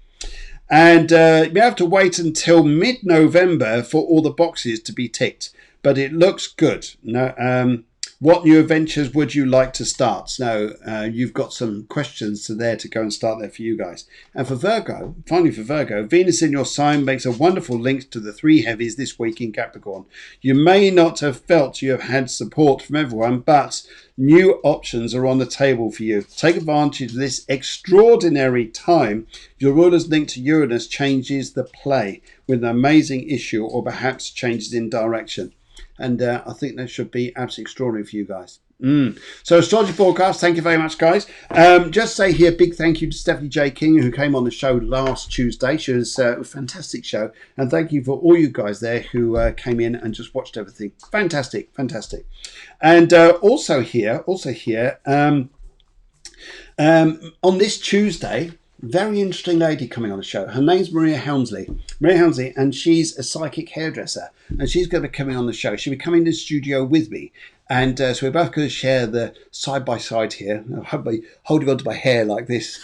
And you have to wait until mid-November for all the boxes to be ticked. But it looks good. No, what new adventures would you like to start? So you've got some questions there to go and start there for you guys. And for Virgo, finally for Virgo, Venus in your sign makes a wonderful link to the three heavies this week in Capricorn. You may not have felt you have had support from everyone, but new options are on the table for you. Take advantage of this extraordinary time. Your ruler's link to Uranus changes the play with an amazing issue, or perhaps changes in direction. And I think that should be absolutely extraordinary for you guys. So astrology forecast, thank you very much, guys. Just say here, big thank you to Stephanie J. King, who came on the show last Tuesday. She was a fantastic show. And thank you for all you guys there who came in and just watched everything. Fantastic. And also here, on this Tuesday, very interesting lady coming on the show. Her name's Maria Helmsley, and she's a psychic hairdresser, and she's going to be coming on the show. She'll be coming to the studio with me, and so we're both going to share the side by side here. I'll be holding on to my hair like this.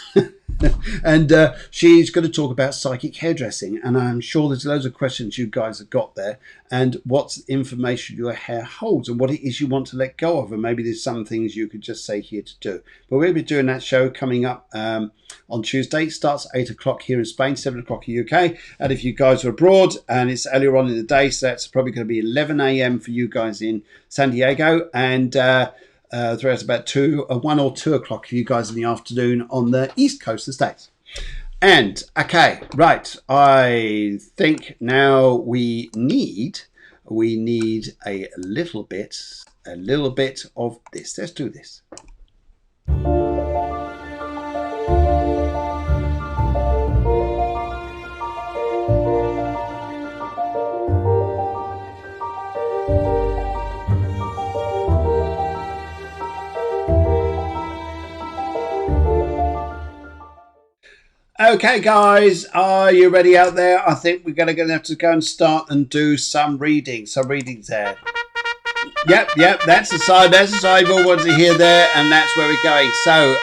And she's going to talk about psychic hairdressing, and I'm sure there's loads of questions you guys have got there, and what information your hair holds and what it is you want to let go of, and maybe there's some things you could just say here to do. But we'll be doing that show coming up on Tuesday. It starts at 8 o'clock here in Spain, 7 o'clock in the UK, and if you guys are abroad, and it's earlier on in the day, so that's probably going to be 11 a.m. for you guys in San Diego, and throughout about 1 or 2 o'clock for you guys in the afternoon on the east coast of the States. And okay, right, I think now we need a little bit of this. Let's do this. Okay, guys, are you ready out there? I think we're going to have to go and start and do some readings there. Yep, that's the side. You've all wanted to hear there, and that's where we're going. So,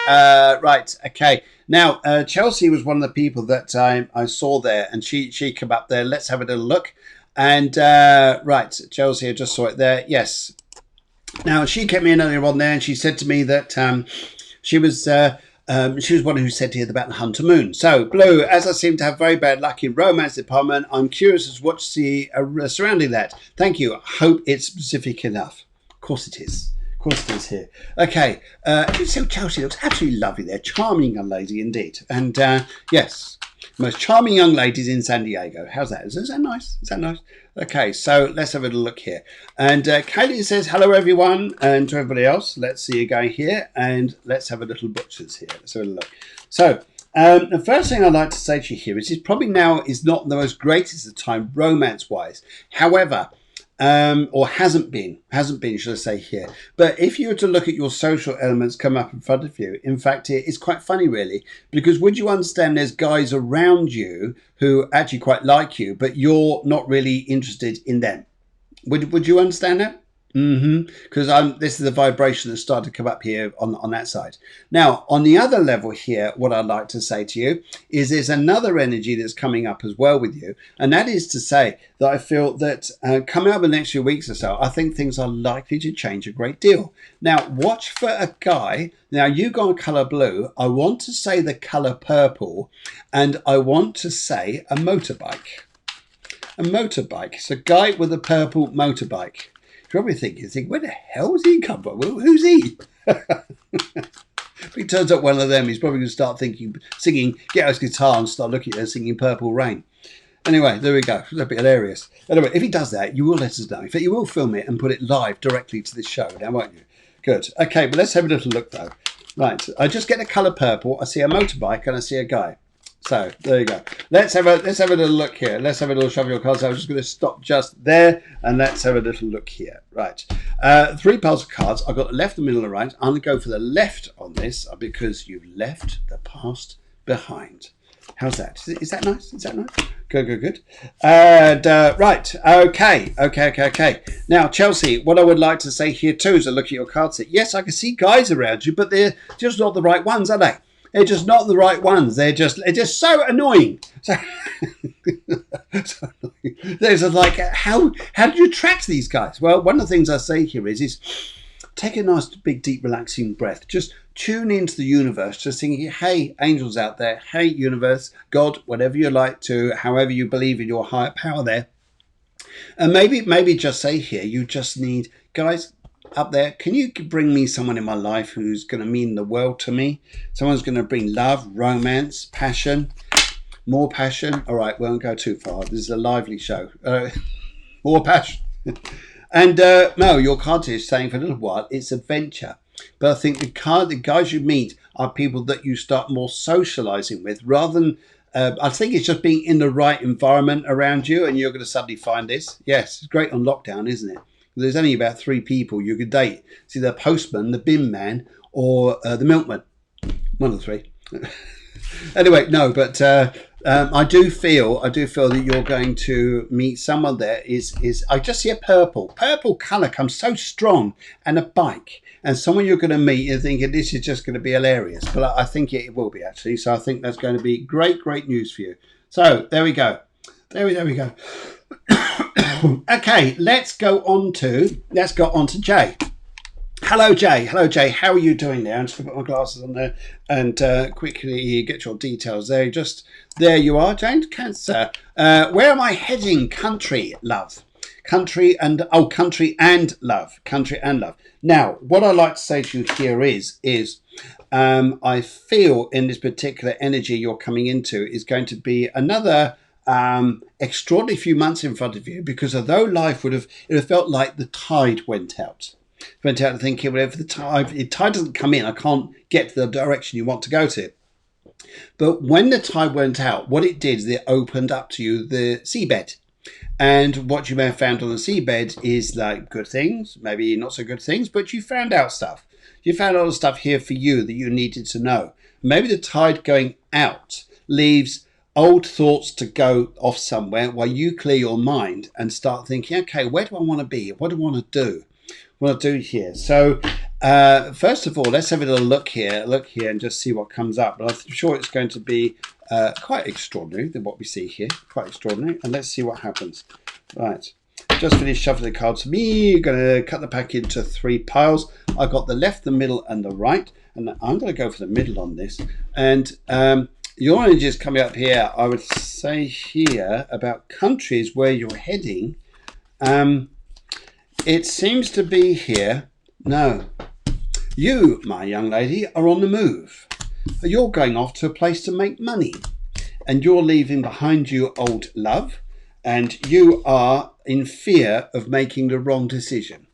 right, okay. Now, Chelsea was one of the people that I saw there, and she came up there. Let's have a little look. And, right, Chelsea, I just saw it there. Yes. Now, she came in earlier on there, and she said to me that she was one who said here about the Hunter Moon. So, Blue, as I seem to have very bad luck in romance department, I'm curious as to what you see surrounding that. Thank you. I hope it's specific enough. Of course it is. Here. Okay. So Chelsea looks absolutely lovely there. Charming young lady indeed. And yes, most charming young ladies in San Diego. How's that? Is that nice? Okay, so let's have a look here. And Kaylee says, hello, everyone. And to everybody else, let's see you going here. And let's have a little butchers here. Let's have a look. So the first thing I'd like to say to you here is probably now is not the most greatest of time romance-wise. However, or hasn't been, should I say here. But if you were to look at your social elements come up in front of you, in fact, it's quite funny, really, because would you understand there's guys around you who actually quite like you, but you're not really interested in them? Would you understand that? Because this is the vibration that started to come up here on that side. Now, on the other level here, what I'd like to say to you is there's another energy that's coming up as well with you. And that is to say that I feel that coming up in the next few weeks or so, I think things are likely to change a great deal. Now, watch for a guy. Now, you go on colour blue. I want to say the colour purple, and I want to say a motorbike. A motorbike. It's a guy with a purple motorbike. You're probably thinking, where the hell has he come from? Who's he? If he turns up one of them, he's probably going to start singing, get out his guitar and start looking at her singing Purple Rain. Anyway, there we go. That'd be hilarious. Anyway, if he does that, you will let us know. In fact, you will film it and put it live directly to this show now, won't you? Good. Okay, but let's have a little look, though. Right, I just get the colour purple. I see a motorbike and I see a guy. So there you go. Let's have a little look here. Let's have a little shuffle your cards. I'm just going to stop just there and let's have a little look here. Right, 3 piles of cards. I've got the left, the middle, and the right. I'm going to go for the left on this because you've left the past behind. How's that? Is that nice? Is that nice? Good. And right, okay. Now, Chelsea, what I would like to say here too is I look at your cards. Yes, I can see guys around you, but they're just not the right ones, are they? They're just not the right ones. They're just so annoying. So annoying. There's like, how do you attract these guys? Well, one of the things I say here is take a nice, big, deep, relaxing breath. Just tune into the universe. Just thinking, hey, angels out there. Hey, universe, God, whatever you like to, however you believe in your higher power there. And maybe just say here, you just need, guys, up there, can you bring me someone in my life who's going to mean the world to me? Someone's going to bring love, romance, passion, more passion. All right, we won't go too far. This is a lively show. More passion. And no, your card is saying for a little while, it's adventure. But I think the guys you meet are people that you start more socializing with rather than, I think it's just being in the right environment around you and you're going to suddenly find this. Yes, it's great on lockdown, isn't it? There's only about 3 people you could date. It's either the postman, the bin man, or the milkman. One of the 3. Anyway, no, but I do feel that you're going to meet someone there. I just see a purple colour comes so strong, and a bike, and someone you're going to meet. You're thinking this is just going to be hilarious, but I think it will be actually. So I think that's going to be great news for you. So there we go. There we go. Okay, let's go on to Jay. Hello, Jay. How are you doing there? I'm just going to put my glasses on there and quickly get your details there. Just there you are, Jane. Cancer. Where am I heading? Country, love. Country and love. Now, what I like to say to you here is I feel in this particular energy you're coming into is going to be another extraordinary few months in front of you, because although life would have felt like the tide went out thinking, well, if the tide doesn't come in, I can't get to the direction you want to go to. But when the tide went out, what it did is it opened up to you the seabed. And what you may have found on the seabed is like good things, maybe not so good things, but you found out stuff. You found a lot of stuff here for you that you needed to know. Maybe the tide going out leaves old thoughts to go off somewhere while you clear your mind and start thinking, okay, where do I want to be? What do I want to do? What do I do here? So first of all, let's have a little look here and just see what comes up. But I'm sure it's going to be quite extraordinary than what we see here. Quite extraordinary. And let's see what happens. Right. Just finished shuffling the cards for me. Going to cut the pack into 3 piles. I've got the left, the middle, and the right. And I'm going to go for the middle on this. And your energy is coming up here, I would say here, about countries where you're heading. It seems to be here. No. You, my young lady, are on the move. You're going off to a place to make money. And you're leaving behind you old love. And you are in fear of making the wrong decision.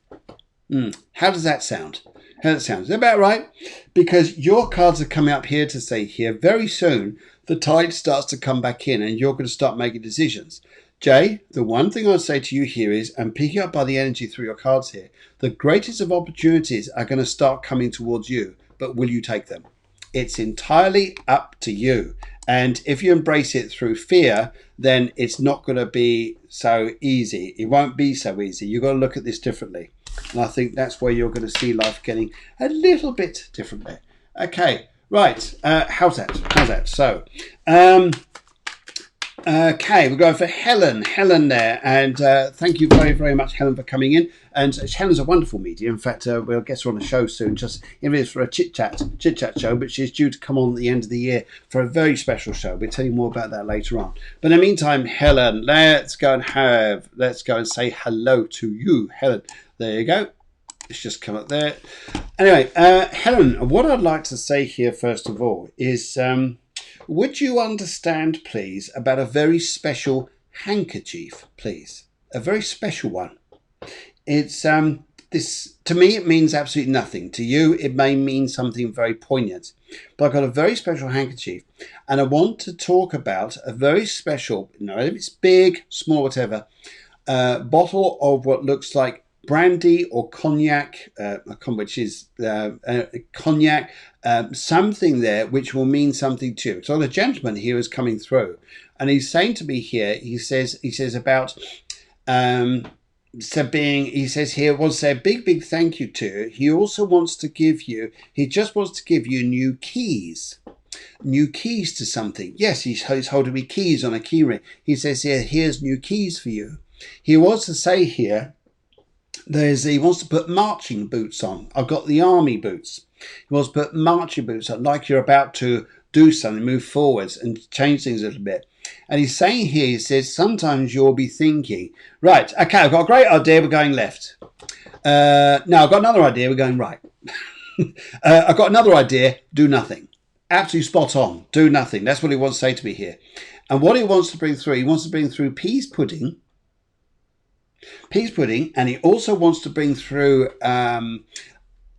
How does that sound? Is that about right? Because your cards are coming up here to say here, very soon, the tide starts to come back in and you're going to start making decisions. Jay, the one thing I'd say to you here is, and picking up by the energy through your cards here, the greatest of opportunities are going to start coming towards you, but will you take them? It's entirely up to you. And if you embrace it through fear, then it's not going to be so easy. It won't be so easy. You've got to look at this differently. And I think that's where you're going to see life getting a little bit differently. Okay, right. How's that? So, Okay, we're going for Helen. Helen there. And thank you very, very much, Helen, for coming in. And Helen's a wonderful medium. In fact, we'll get her on the show soon, just even if it's for a chit-chat show, but she's due to come on at the end of the year for a very special show. We'll tell you more about that later on. But in the meantime, Helen, let's go and say hello to you, Helen. There you go. It's just come up there. Anyway, Helen, what I'd like to say here, first of all, is would you understand, please, about a very special handkerchief, please? A very special one. It's this, to me, it means absolutely nothing. To you, it may mean something very poignant. But I've got a very special handkerchief, and I want to talk about a very special, if it's big, small, whatever, bottle of what looks like brandy or cognac, which is cognac, something there which will mean something to you. So the gentleman here is coming through, and he's saying to me here, he says about he says here, wants to say a big thank you to you. He also wants to give you, he just wants to give you new keys to something. Yes, he's holding me keys on a key ring. He says here, here's new keys for you. He wants to say here, he wants to put marching boots on. I've got the army boots. He wants to put marching boots on, like you're about to do something, move forwards and change things a little bit. And he's saying here, he says, sometimes you'll be thinking, right, okay, I've got a great idea, we're going left. Now I've got another idea, we're going right. I've got another idea, do nothing. Absolutely spot on, do nothing. That's what he wants to say to me here. And what he wants to bring through, he wants to bring through peas pudding, and he also wants to bring through,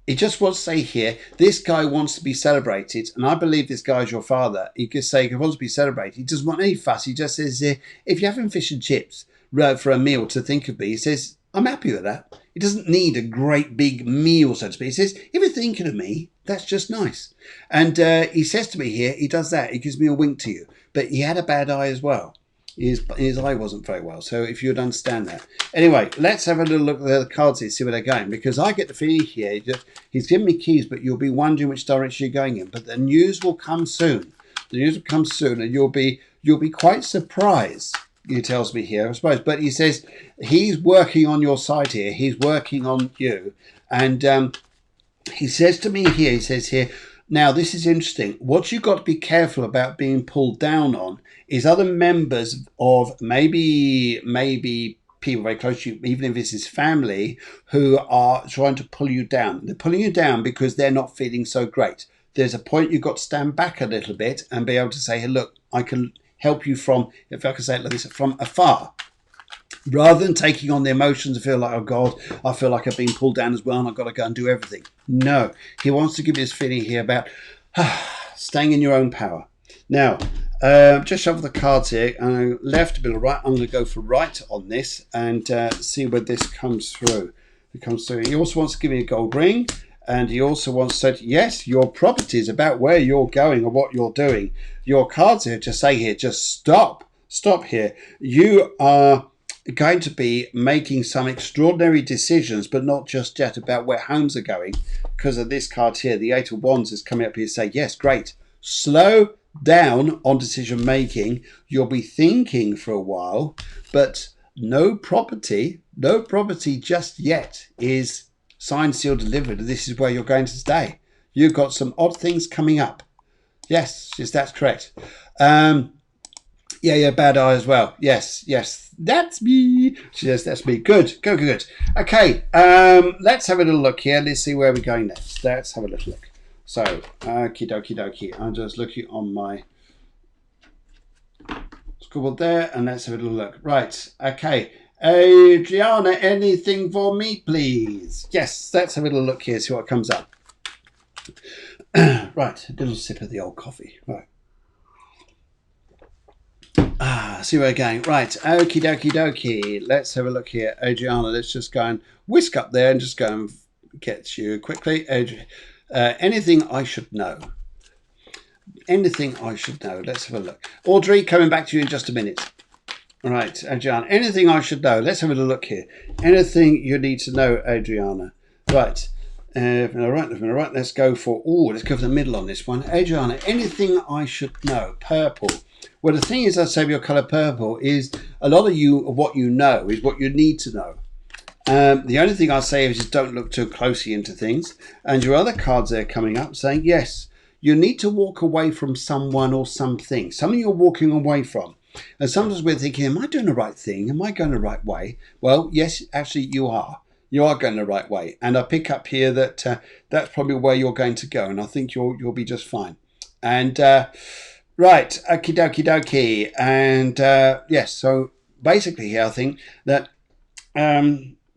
he just wants to say here, this guy wants to be celebrated, and I believe this guy is your father. He could say he wants to be celebrated. He doesn't want any fuss. He just says, if you're having fish and chips for a meal, to think of me, he says, I'm happy with that. He doesn't need a great big meal, so to speak. He says, if you're thinking of me, that's just nice. And he says to me here, he does that. He gives me a wink to you. But he had a bad eye as well. His eye wasn't very well, so if you'd understand that. Anyway, let's have a little look at the cards here, see where they're going, because I get the feeling here that he's given me keys, but you'll be wondering which direction you're going in. But the news will come soon. The news will come soon, and you'll be quite surprised, he tells me here, I suppose. But he says he's working on your side here. He's working on you. And he says to me here, he says here, now this is interesting. What you've got to be careful about being pulled down on is other members of maybe people very close to you, even if it's his family, who are trying to pull you down. They're pulling you down because they're not feeling so great. There's a point you've got to stand back a little bit and be able to say, hey, look, I can help you from, if I can say it like this, from afar. Rather than taking on the emotions and feel like, oh God, I feel like I've been pulled down as well and I've got to go and do everything. No, he wants to give you this feeling here about staying in your own power. Now, just shuffle the cards here. Left, a bit of right. I'm going to go for right on this and see where this comes through. It comes through. He also wants to give me a gold ring. And he also wants to say, yes, your properties about where you're going or what you're doing. Your cards here just say here, just stop here. You are going to be making some extraordinary decisions, but not just yet about where homes are going. Because of this card here, the Eight of Wands is coming up here to say, yes, great. Slow down on decision making. You'll be thinking for a while, but no property just yet is signed, sealed, delivered. This is where you're going to stay. You've got some odd things coming up. Yes, that's correct. Yeah, bad eye as well. Yes, that's me. She says, that's me. Good. Okay, let's have a little look here. Let's see where we're going next. Let's have a little look. So, okie dokie. I'm just looking on my scribble there, and let's have a little look. Right, okay. Adriana, anything for me, please? Yes, let's have a little look here, see what comes up. Right, a little sip of the old coffee. Right. See where we're going. Right, okie dokie. Let's have a look here. Adriana, let's just go and whisk up there and just go and get you quickly. Anything I should know? Anything I should know? Let's have a look. Audrey, coming back to you in just a minute. All right, Adriana, anything I should know? Let's have a look here. Anything you need to know, Adriana? Right, Right, let's go for, let's go for the middle on this one. Adriana, anything I should know? Purple. Well, the thing is, I say your colour purple is a lot of what you know is what you need to know. The only thing I say is just don't look too closely into things. And your other cards there coming up saying, yes, you need to walk away from someone or something. Someone you're walking away from. And sometimes we're thinking, am I doing the right thing? Am I going the right way? Well, yes, actually you are. You are going the right way. And I pick up here that that's probably where you're going to go. And I think you'll be just fine. And right, okie dokie. And yes, so basically here I think that...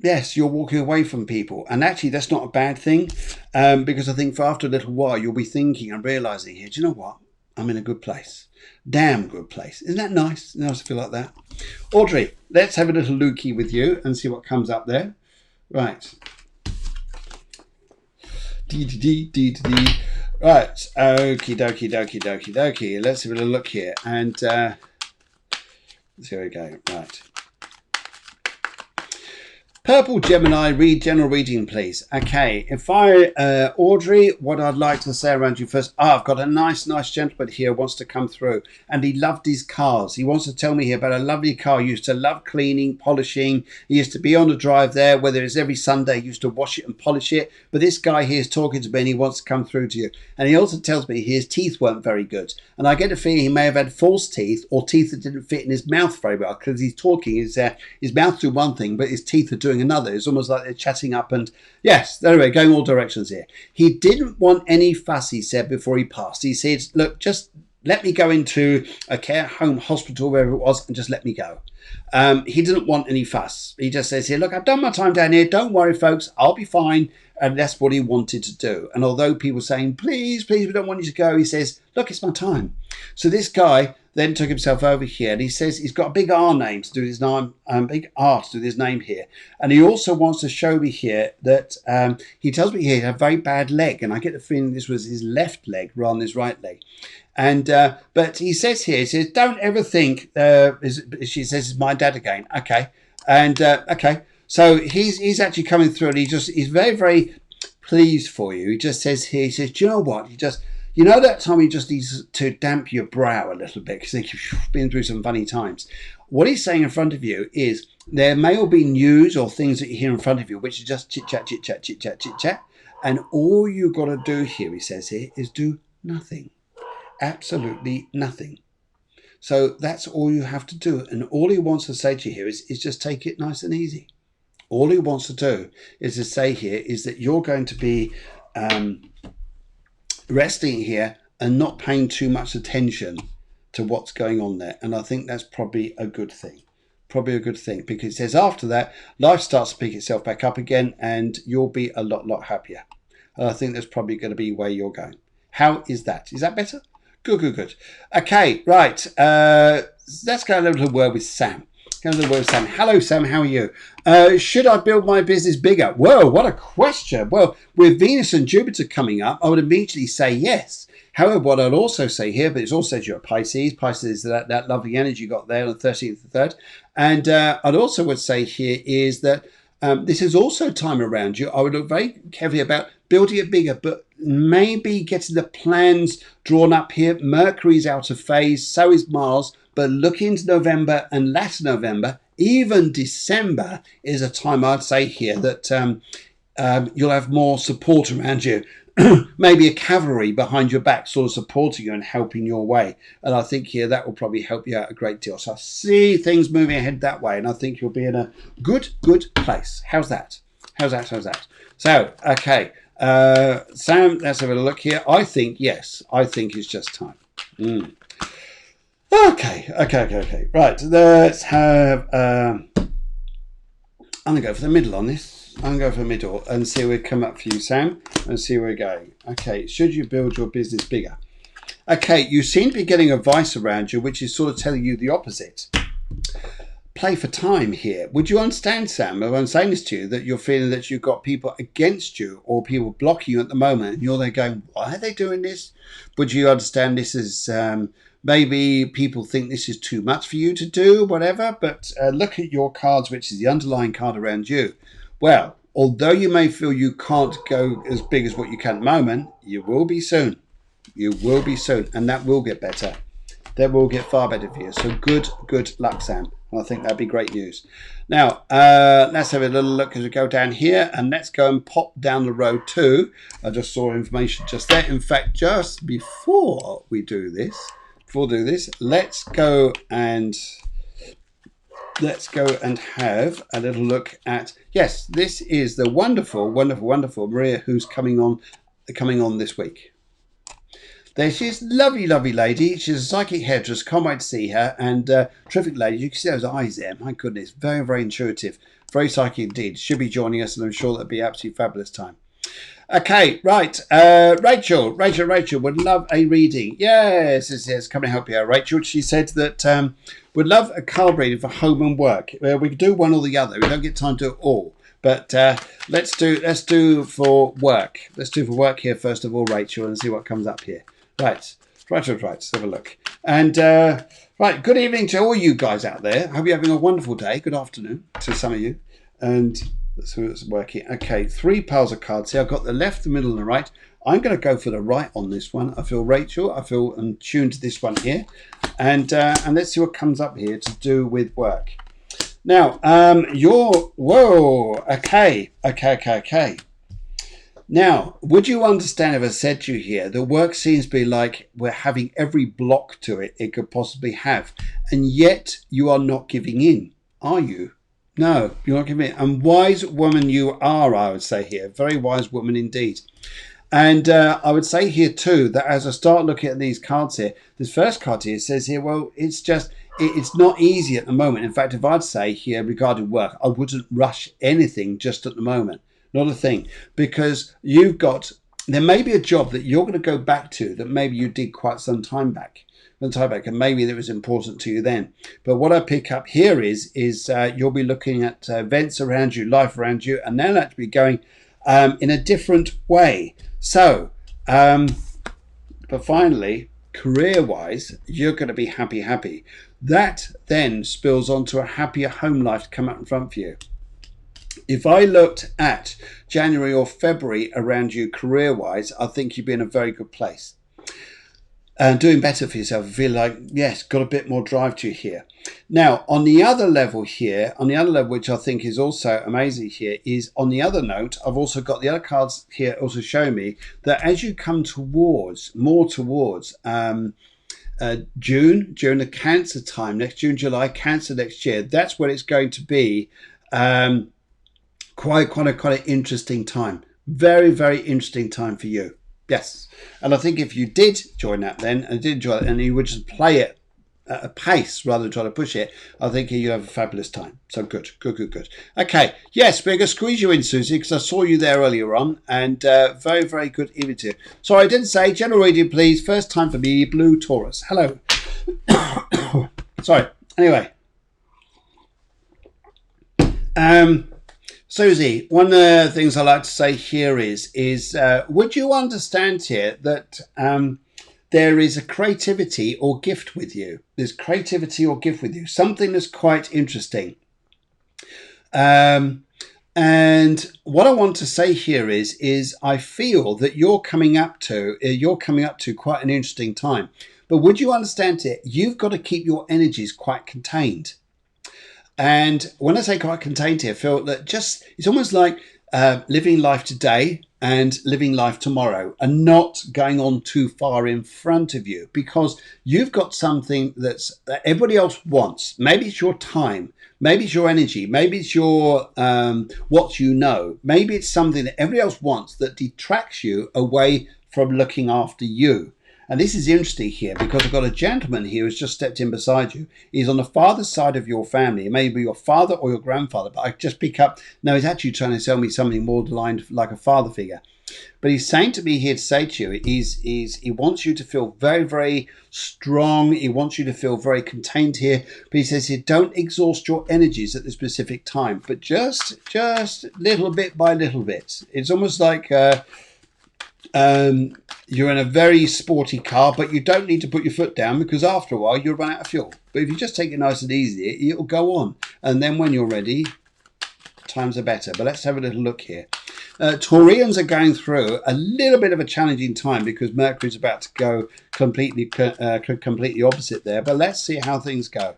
yes, you're walking away from people. And actually, that's not a bad thing. Because I think for after a little while, you'll be thinking and realising here, do you know what? I'm in a good place. Damn good place. Isn't that nice? Nice to feel like that. Audrey, let's have a little looky with you and see what comes up there. Right. Right. Okie dokie. Let's have a little look here. And here we go. Right. Purple Gemini, read general reading, please. Okay, if Audrey, what I'd like to say around you first. I've got a nice gentleman here who wants to come through, and he loved his cars. He wants to tell me here about a lovely car. He used to love cleaning, polishing. He used to be on the drive there, whether it's every Sunday, he used to wash it and polish it. But this guy here is talking to me, and he wants to come through to you. And he also tells me his teeth weren't very good. And I get the feeling he may have had false teeth or teeth that didn't fit in his mouth very well, because he's talking, his mouth do one thing, but his teeth are doing another. It's almost like they're chatting up, and yes, anyway, going all directions here. He didn't want any fuss, he said, before he passed. He said, look, just let me go into a care home, hospital, wherever it was, and just let me go. He didn't want any fuss. He just says here, look, I've done my time down here. Don't worry, folks. I'll be fine. And that's what he wanted to do. And although people were saying, please, we don't want you to go, he says, look, it's my time. So this guy then took himself over here, and he says he's got a big R name to do his name, big R to do his name here. And he also wants to show me here that he tells me here he had a very bad leg, and I get the feeling this was his left leg rather than his right leg. And but he says here, he says, don't ever think, she says, it's my dad again. Okay. And okay. So he's actually coming through, and he's very, very pleased for you. He just says here, he says, do you know what? You know that time you just need to damp your brow a little bit because you've been through some funny times. What he's saying in front of you is there may all be news or things that you hear in front of you, which is just chit-chat. And all you've got to do here, he says here, is do nothing. Absolutely nothing. So that's all you have to do. And all he wants to say to you here is just take it nice and easy. All he wants to do is to say here is that you're going to be resting here and not paying too much attention to what's going on there. And I think that's probably a good thing. Probably a good thing, because it says after that, life starts to pick itself back up again and you'll be a lot happier. And I think that's probably going to be where you're going. How is that? Is that better? Good. Okay, right. Let's go a little word with Sam. Hello, Sam. How are you? Should I build my business bigger? Whoa, what a question. Well, with Venus and Jupiter coming up, I would immediately say yes. However, what I'd also say here, but it's also said you're a Pisces. Pisces is that lovely energy you got there on the 13th of the 3rd. And I'd also would say here is that this is also time around you. I would look very carefully about building it bigger, but maybe getting the plans drawn up here. Mercury's out of phase, so is Mars. But look into November and later November, even December is a time I'd say here that you'll have more support around you. Maybe a cavalry behind your back sort of supporting you and helping your way. And I think here that will probably help you out a great deal. So I see things moving ahead that way, and I think you'll be in a good place. How's that? So, okay. Sam, let's have a look here. I think, yes, I think it's just time. Okay. Right, let's have... I'm going to go for the middle on this. I'm going to go for the middle and see where we come up for you, Sam, and see where we're going. Okay, should you build your business bigger? Okay, you seem to be getting advice around you, which is sort of telling you the opposite. Play for time here. Would you understand, Sam, when I'm saying this to you, that you're feeling that you've got people against you or people blocking you at the moment, and you're there going, why are they doing this? Would you understand this as... maybe people think this is too much for you to do, whatever, but look at your cards, which is the underlying card around you. Well, although you may feel you can't go as big as what you can at the moment, you will be soon. You will be soon, and that will get better. That will get far better for you. So good luck, Sam. I think that'd be great news. Now, let's have a little look as we go down here, and let's go and pop down the road too. I just saw information just there. In fact, just before we do this, let's go and have a little look at, yes, this is the wonderful Maria, who's coming on this week. There she is, lovely lady. She's a psychic hairdresser, can't wait to see her, and terrific lady. You can see those eyes there, my goodness, very intuitive, very psychic indeed. She'll be joining us, and I'm sure that'll be an absolutely fabulous time. Okay, right, Rachel would love a reading. Yes, come and help you out, Rachel. She said that would love a card reading for home and work. We can do one or the other. We don't get time to do it all. But let's do for work. Let's do for work here first of all, Rachel, and see what comes up here. Right. Let's have a look. And right, good evening to all you guys out there. Hope you're having a wonderful day. Good afternoon to some of you. And let's see what's working. Okay, 3 piles of cards here. I've got the left, the middle, and the right. I'm going to go for the right on this one. I feel Rachel. I feel I'm tuned to this one here. And let's see what comes up here to do with work. Now, okay. Now, would you understand if I said to you here, the work seems to be like we're having every block to it could possibly have, and yet you are not giving in, are you? No, you're not giving in. And wise woman you are, I would say here, very wise woman indeed. And I would say here too, that as I start looking at these cards here, this first card here says here, well, it's not easy at the moment. In fact, if I'd say here regarding work, I wouldn't rush anything just at the moment. Not a thing. Because there may be a job that you're going to go back to that maybe you did quite some time back. And maybe that was important to you then. But what I pick up here is you'll be looking at events around you, life around you, and they'll actually be going in a different way. So, but finally, career-wise, you're going to be happy. That then spills onto a happier home life to come out in front for you. If I looked at January or February around you career-wise, I think you'd be in a very good place. And doing better for yourself, feel like, yes, got a bit more drive to you here. Now, on the other level here, which I think is also amazing here, is on the other note, I've also got the other cards here also show me that as you come more towards June, during the Cancer time, next June, July, Cancer next year, that's when it's going to be quite an interesting time. Very interesting time for you. Yes. And I think if you did join that then, and did enjoy it, and you would just play it at a pace rather than try to push it, I think you have a fabulous time. So good. Okay. Yes, we're going to squeeze you in, Susie, because I saw you there earlier on, and very good evening to you. Sorry, I didn't say, general reading, please. First time for me, Blue Taurus. Hello. Sorry. Anyway. Susie, one of the things I like to say here is would you understand here that there is a creativity or gift with you? There's creativity or gift with you, something that's quite interesting. And what I want to say here is I feel that you're coming up to quite an interesting time. But would you understand it? You've got to keep your energies quite contained. And when I say quite contained here, I feel that it's almost like living life today and living life tomorrow and not going on too far in front of you, because you've got something that everybody else wants. Maybe it's your time, maybe it's your energy, maybe it's your what you know, maybe it's something that everybody else wants that detracts you away from looking after you. And this is interesting here because I've got a gentleman here who's just stepped in beside you. He's on the father's side of your family. It may be your father or your grandfather, but I just pick up, no, he's actually trying to tell me something more aligned like a father figure. But he's saying to me here to say to you, he wants you to feel very strong. He wants you to feel very contained here. But he says here, don't exhaust your energies at this specific time, but just little bit by little bit. It's almost like you're in a very sporty car, but you don't need to put your foot down because after a while you'll run out of fuel. But if you just take it nice and easy, it'll go on. And then when you're ready, times are better. But let's have a little look here. Taurians are going through a little bit of a challenging time because Mercury's about to go completely opposite there. But let's see how things go.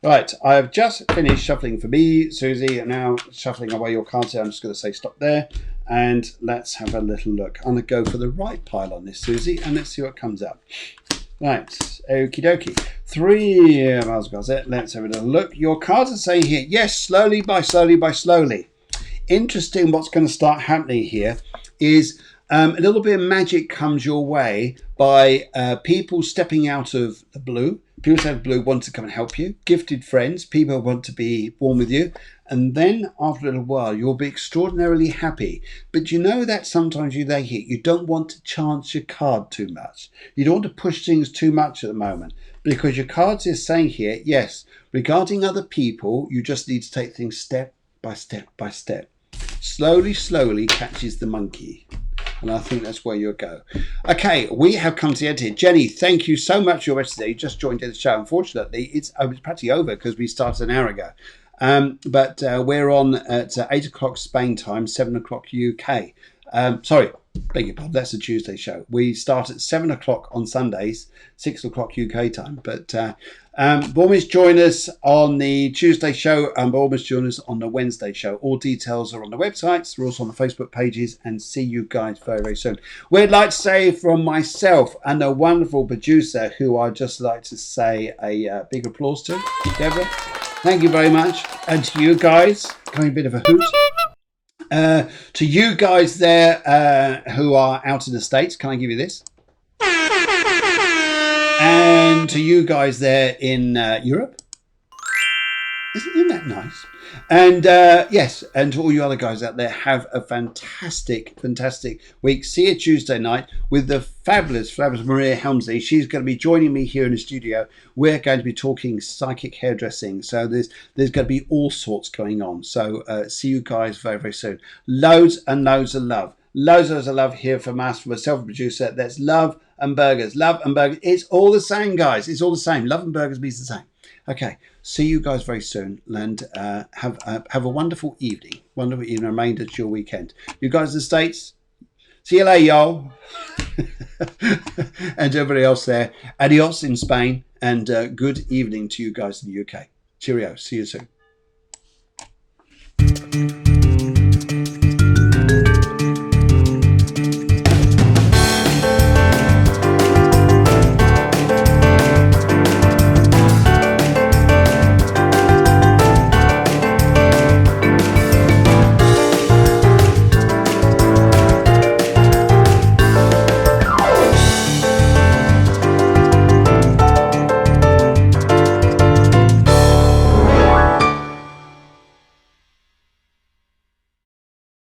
Right, I've just finished shuffling for me, Susie, and now shuffling away your cards here. I'm just going to say stop there, and let's have a little look. I'm going to go for the right pile on this, Susie, and let's see what comes up. Right, okie dokie. 3 miles across it. Let's have a little look. Your cards are saying here, yes, slowly by slowly. Interesting what's going to start happening here is a little bit of magic comes your way by people stepping out of the blue. People out of blue want to come and help you. Gifted friends, people want to be warm with you. And then after a little while, you'll be extraordinarily happy. But you know that sometimes you don't want to chance your card too much. You don't want to push things too much at the moment. Because your cards is saying here, yes, regarding other people, you just need to take things step by step by step. Slowly catches the monkey. And I think that's where you'll go. Okay, we have come to the end here. Jenny, thank you so much for your message today. You just joined the show. Unfortunately, it's practically over because we started an hour ago. But we're on at 8 o'clock Spain time, 7 o'clock UK. Sorry, beg your pardon, that's a Tuesday show. We start at 7 o'clock on Sundays, 6 o'clock UK time. But always join us on the Tuesday show and always join us on the Wednesday show. All details are on the websites. We're also on the Facebook pages, and see you guys very, very soon. We'd like to say from myself and a wonderful producer who I'd just like to say a big applause to, Debra. Thank you very much. And to you guys, kind of a bit of a hoot. To you guys there who are out in the States, can I give you this? And to you guys there in Europe. Isn't that nice? And yes, and to all you other guys out there, have a fantastic week. See you Tuesday night with the fabulous Maria Helmsley. She's going to be joining me here in the studio. We're going to be talking psychic hairdressing. So there's going to be all sorts going on. So see you guys very, very soon. Loads and loads of love. Loads of love here from us, from a self-producer. That's love and burgers. Love and burgers. It's all the same, guys. It's all the same. Love and burgers means the same. Okay, see you guys very soon, and have a wonderful evening. Wonderful evening, remainder to your weekend. You guys in the States, see you later, y'all. And everybody else there, adios in Spain, and good evening to you guys in the UK. Cheerio, see you soon.